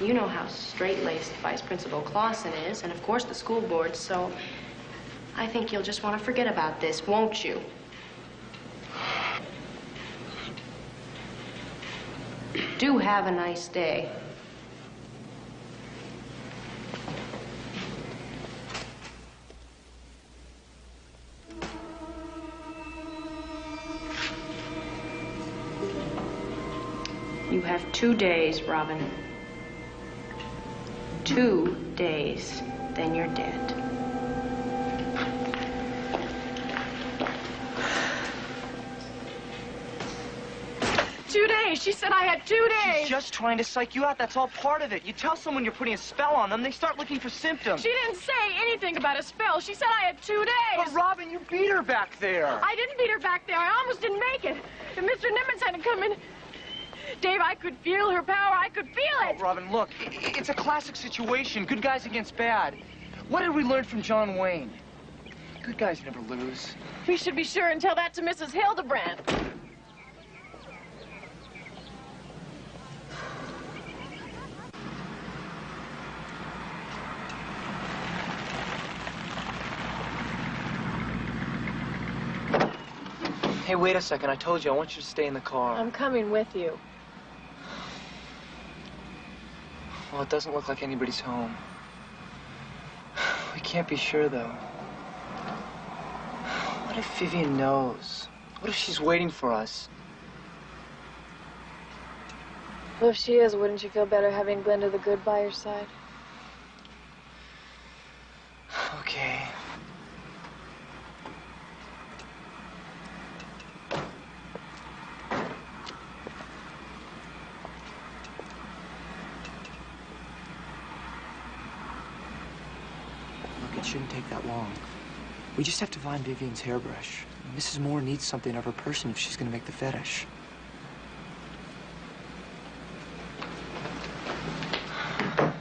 you know how straight-laced Vice Principal Clausen is, and of course the school board, so I think you'll just want to forget about this, won't you? Do have a nice day. You have 2 days, Robin. 2 days, then you're dead. She said I had 2 days. She's just trying to psych you out. That's all part of it. You tell someone you're putting a spell on them, they start looking for symptoms. She didn't say anything about a spell. She said I had 2 days. But, Robin, you beat her back there. I didn't beat her back there. I almost didn't make it. If Mr. Nimitz hadn't come in... Dave, I could feel her power. I could feel it. Oh, Robin, look, it's a classic situation. Good guys against bad. What did we learn from John Wayne? Good guys never lose. We should be sure and tell that to Mrs. Hildebrand. Hey, wait a second. I told you, I want you to stay in the car. I'm coming with you. Well, it doesn't look like anybody's home. We can't be sure, though. What if Vivian knows? What if she's waiting for us? Well, if she is, wouldn't you feel better having Glenda the Good by your side? Okay. Look, it shouldn't take that long. We just have to find Vivian's hairbrush. Mrs. Moore needs something of her person if she's going to make the fetish. I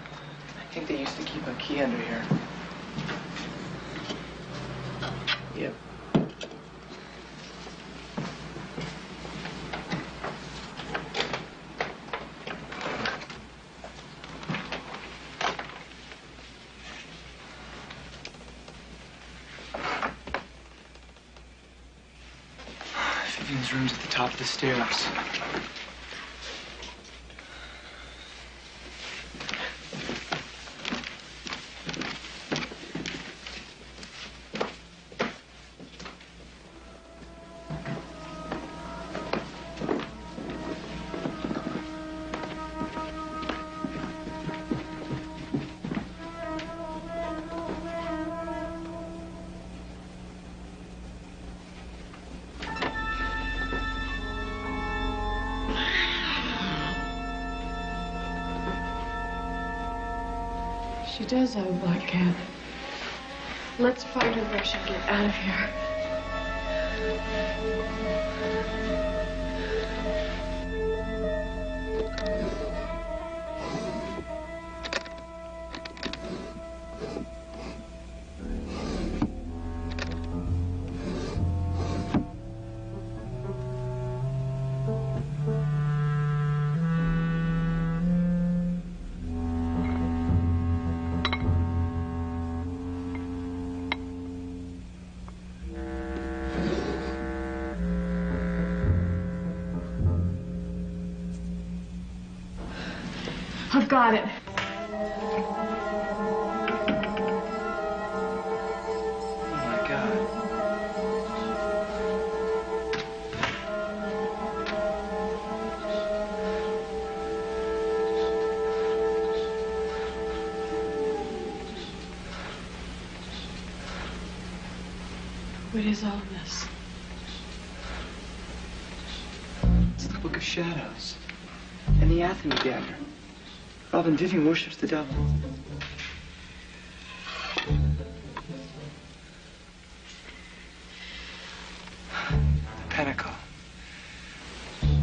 think they used to keep a key under here. Yep. Vivian's room's at the top of the stairs. She does have a black cat. Let's find her brush and get out of here. I've got it. Oh my God. What is all this? It's the Book of Shadows. And the Athame dagger. Robin, Vivian worships the devil. The pentacle.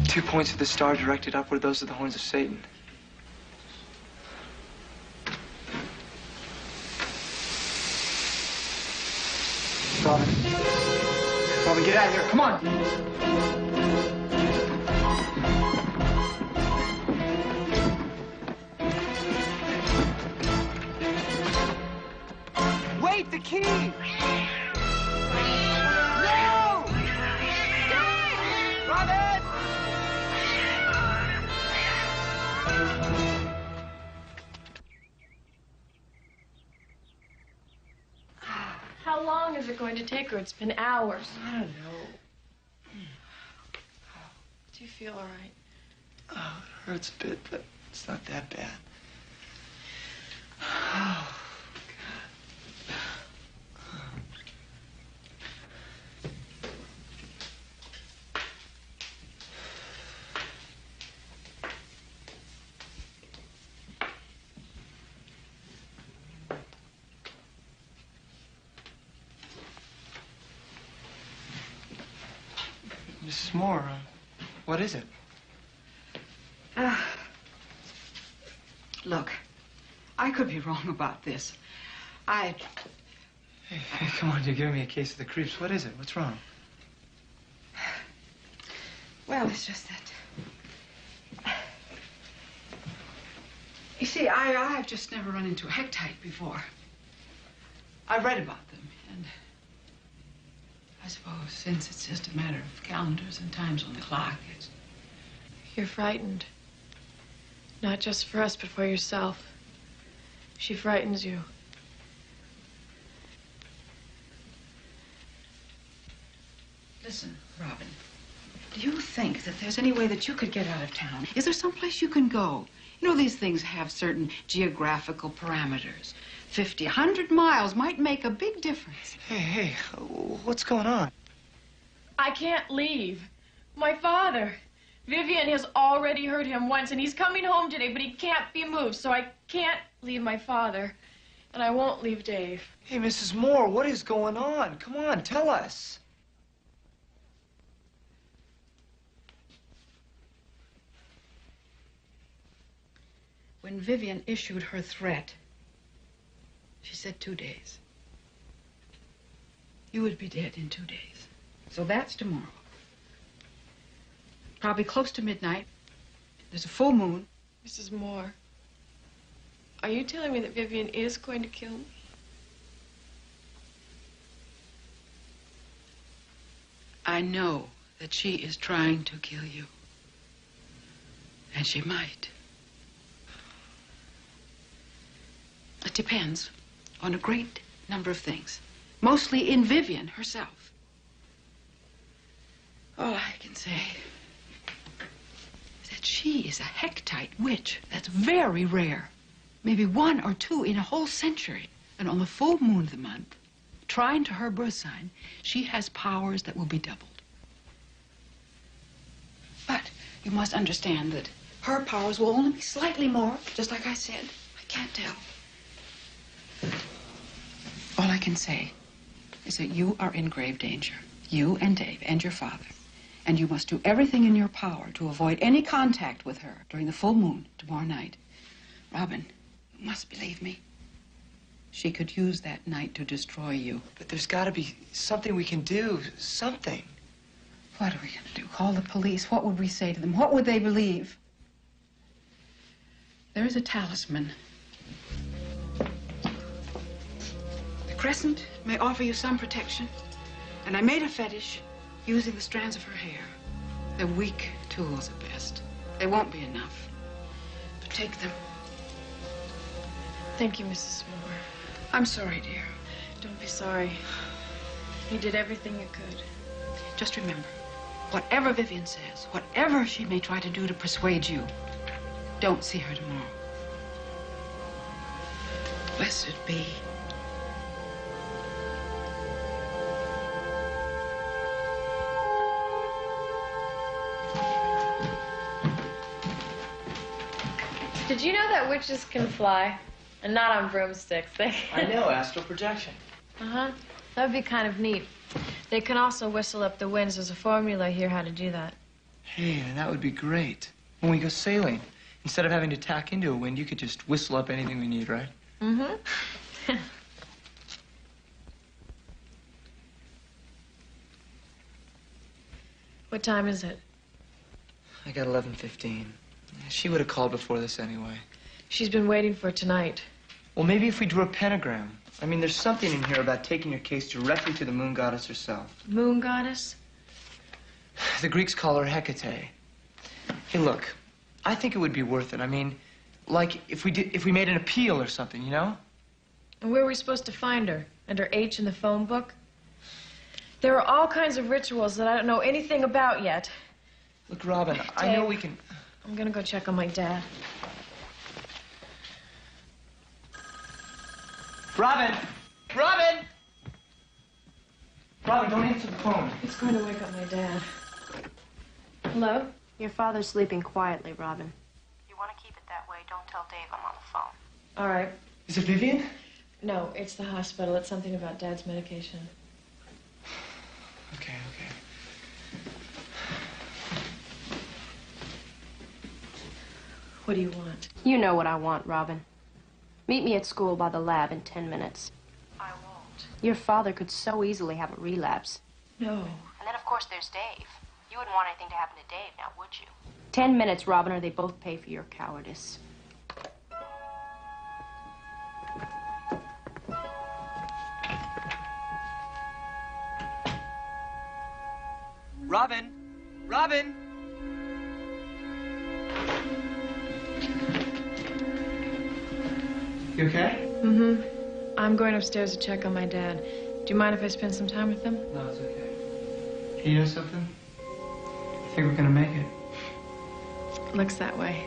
2 points of the star directed upward, those are the horns of Satan. Robin. Robin, get out of here. Come on. Wait, the key! No! Robin! How long is it going to take her? It's been hours. I don't know. Do you feel all right? Oh, it hurts a bit, but it's not that bad. Oh, Mrs. Moore, what is it? Look, I could be wrong about this. Hey, come on, you're giving me a case of the creeps. What is it? What's wrong? Well, it's just that... You see, I've just never run into a hectite before. I read about them, and I suppose since it's just a matter of calendars and times on the clock, it's... You're frightened. Not just for us, but for yourself. She frightens you. Listen, Robin, do you think that there's any way that you could get out of town? Is there someplace you can go? You know, these things have certain geographical parameters. 50, 100 miles might make a big difference. Hey, what's going on? I can't leave. My father. Vivian has already heard him once, and he's coming home today, but he can't be moved, so I can't leave my father. And I won't leave Dave. Hey, Mrs. Moore, what is going on? Come on, tell us. When Vivian issued her threat, she said 2 days. You would be dead in 2 days. So that's tomorrow. Probably close to midnight. There's a full moon. Mrs. Moore, are you telling me that Vivian is going to kill me? I know that she is trying to kill you. And she might. It depends on a great number of things, mostly in Vivian herself. All I can say is that she is a Hectite witch. That's very rare. Maybe 1 or 2 in a whole century. And on the full moon of the month, trine to her birth sign, she has powers that will be doubled. But you must understand that her powers will only be slightly more, just like I said. I can't tell. All I can say is that you are in grave danger. You and Dave and your father. And you must do everything in your power to avoid any contact with her during the full moon tomorrow night. Robin, you must believe me. She could use that night to destroy you. But there's got to be something we can do. Something. What are we going to do? Call the police? What would we say to them? What would they believe? There is a talisman. The crescent may offer you some protection. And I made a fetish using the strands of her hair. They're weak tools at best. They won't be enough. But take them. Thank you, Mrs. Moore. I'm sorry, dear. Don't be sorry. You did everything you could. Just remember, whatever Vivian says, whatever she may try to do to persuade you, don't see her tomorrow. Blessed be. Did you know that witches can fly? And not on broomsticks. I know, astral projection. Uh-huh. That would be kind of neat. They can also whistle up the winds. There's a formula here how to do that. Hey, and that would be great. When we go sailing, instead of having to tack into a wind, you could just whistle up anything we need, right? Mm-hmm. What time is it? I got 11:15. She would have called before this anyway. She's been waiting for tonight. Well, maybe if we drew a pentagram. I mean, there's something in here about taking your case directly to the moon goddess herself. Moon goddess? The Greeks call her Hecate. Hey, look, I think it would be worth it. I mean, like if we made an appeal or something, you know? And where are we supposed to find her? Under H in the phone book? There are all kinds of rituals that I don't know anything about yet. Look, Robin, I know we can... I'm gonna go check on my dad. Robin! Robin! Robin, don't answer the phone. It's going to wake up my dad. Hello? Your father's sleeping quietly, Robin. You want to keep it that way. Don't tell Dave I'm on the phone. All right. Is it Vivian? No, it's the hospital. It's something about Dad's medication. Okay. What do you want? You know what I want, Robin. Meet me at school by the lab in 10 minutes. I won't. Your father could so easily have a relapse. No. And then, of course, there's Dave. You wouldn't want anything to happen to Dave, now would you? 10 minutes, Robin, or they both pay for your cowardice. Robin! Robin! You okay? Mm-hmm. I'm going upstairs to check on my dad. Do you mind if I spend some time with him? No, it's okay. You know something? I think we're gonna make it. Looks that way.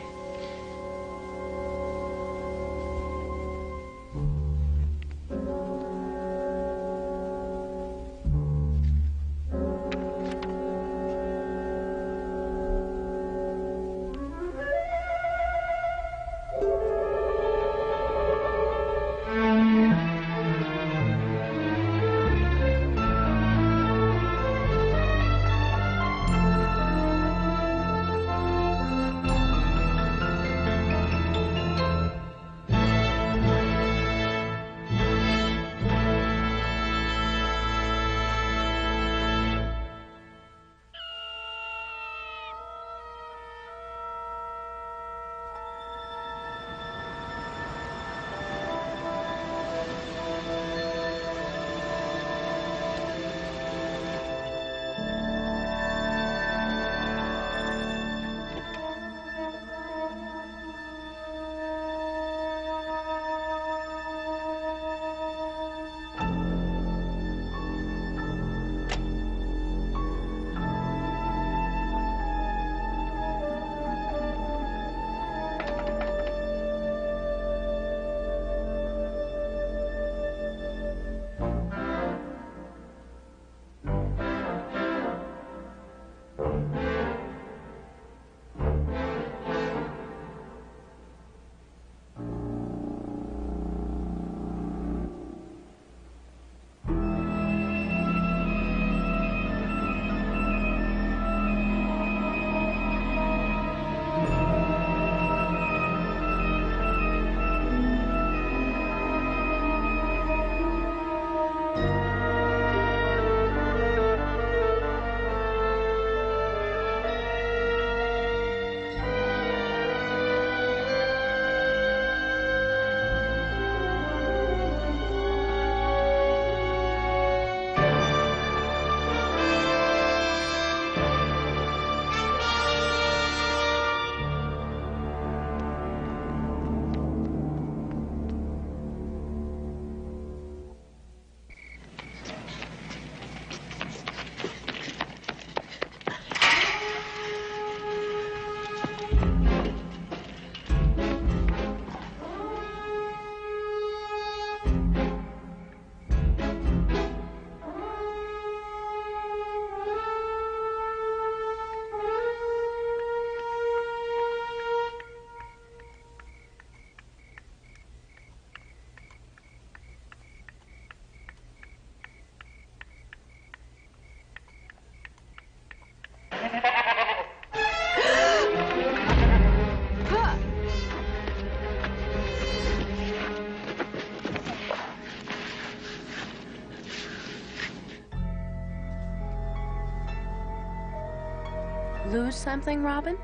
Lose something, Robin?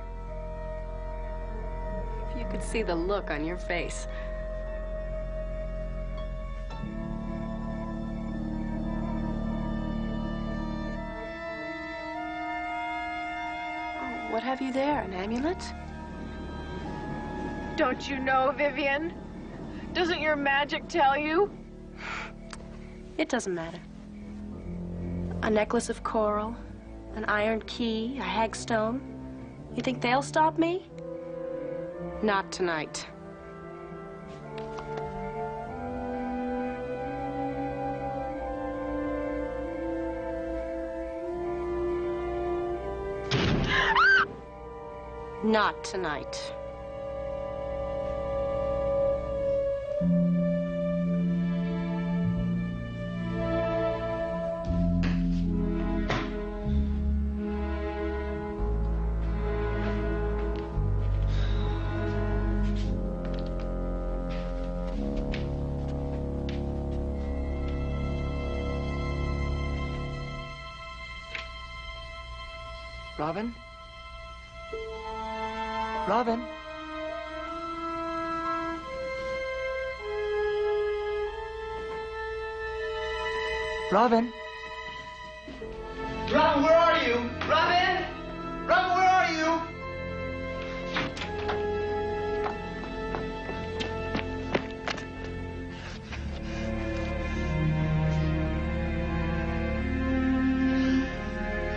If you could see the look on your face. Oh, what have you there? An amulet? Don't you know, Vivian? Doesn't your magic tell you? It doesn't matter. A necklace of coral, an iron key, a hagstone. You think they'll stop me? Not tonight. Not tonight. Robin? Robin? Robin? Robin, where are you? Robin? Robin, where are you?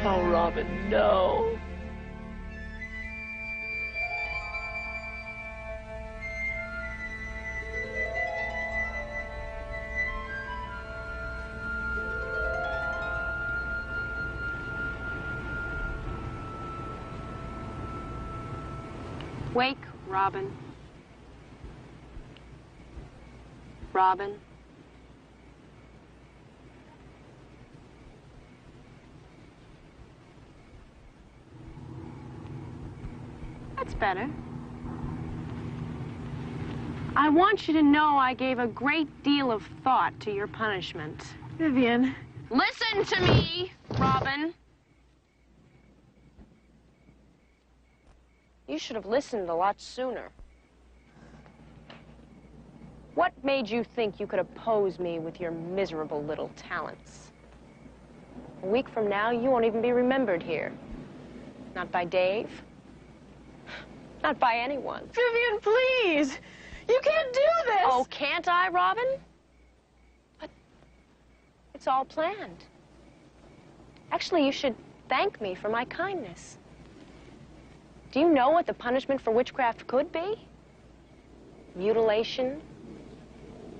Oh, Robin, no. Wake, Robin. Robin. That's better. I want you to know I gave a great deal of thought to your punishment. Vivian. Listen to me, Robin. You should have listened a lot sooner. What made you think you could oppose me with your miserable little talents? A week from now, you won't even be remembered here. Not by Dave. Not by anyone. Vivian, please! You can't do this! Oh, can't I, Robin? But it's all planned. Actually, you should thank me for my kindness. Do you know what the punishment for witchcraft could be? Mutilation,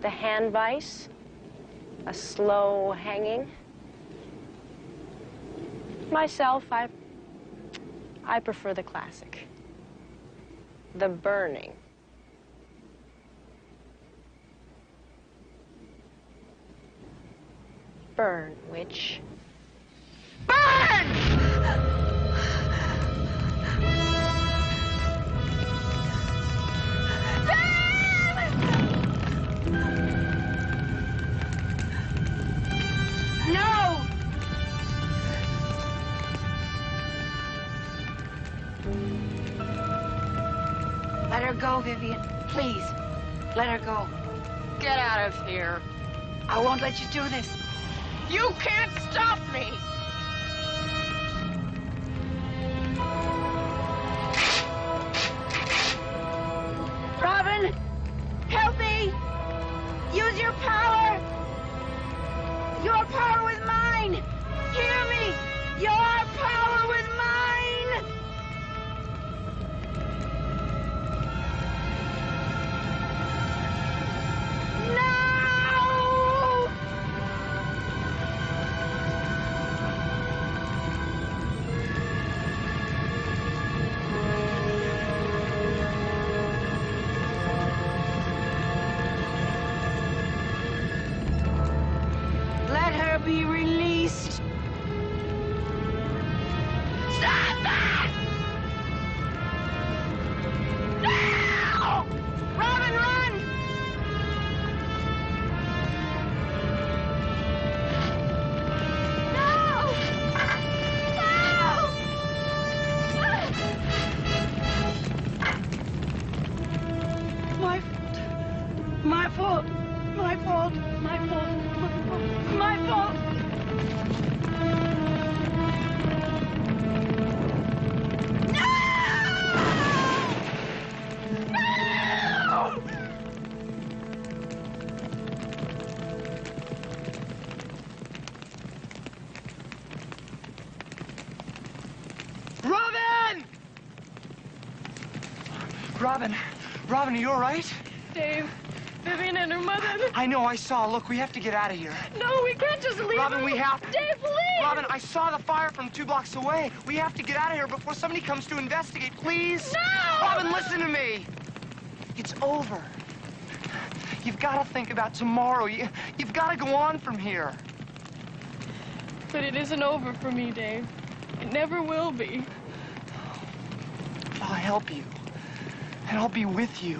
the hand vice, a slow hanging. Myself, I prefer the classic. The burning. Burn, witch. Burn! No! Let her go, Vivian. Please, let her go. Get out of here. I won't let you do this. You can't stop me! Robin, help me! Use your power! Your power was mine! Hear me! Your power was mine! No! Robin, are you all right? Dave, Vivian and her mother. I know, I saw. Look, we have to get out of here. No, we can't just leave. Robin, we have... Dave, please! Robin, I saw the fire from 2 blocks away. We have to get out of here before somebody comes to investigate, please. No! Robin, listen to me. It's over. You've got to think about tomorrow. You've got to go on from here. But it isn't over for me, Dave. It never will be. I'll help you. And I'll be with you.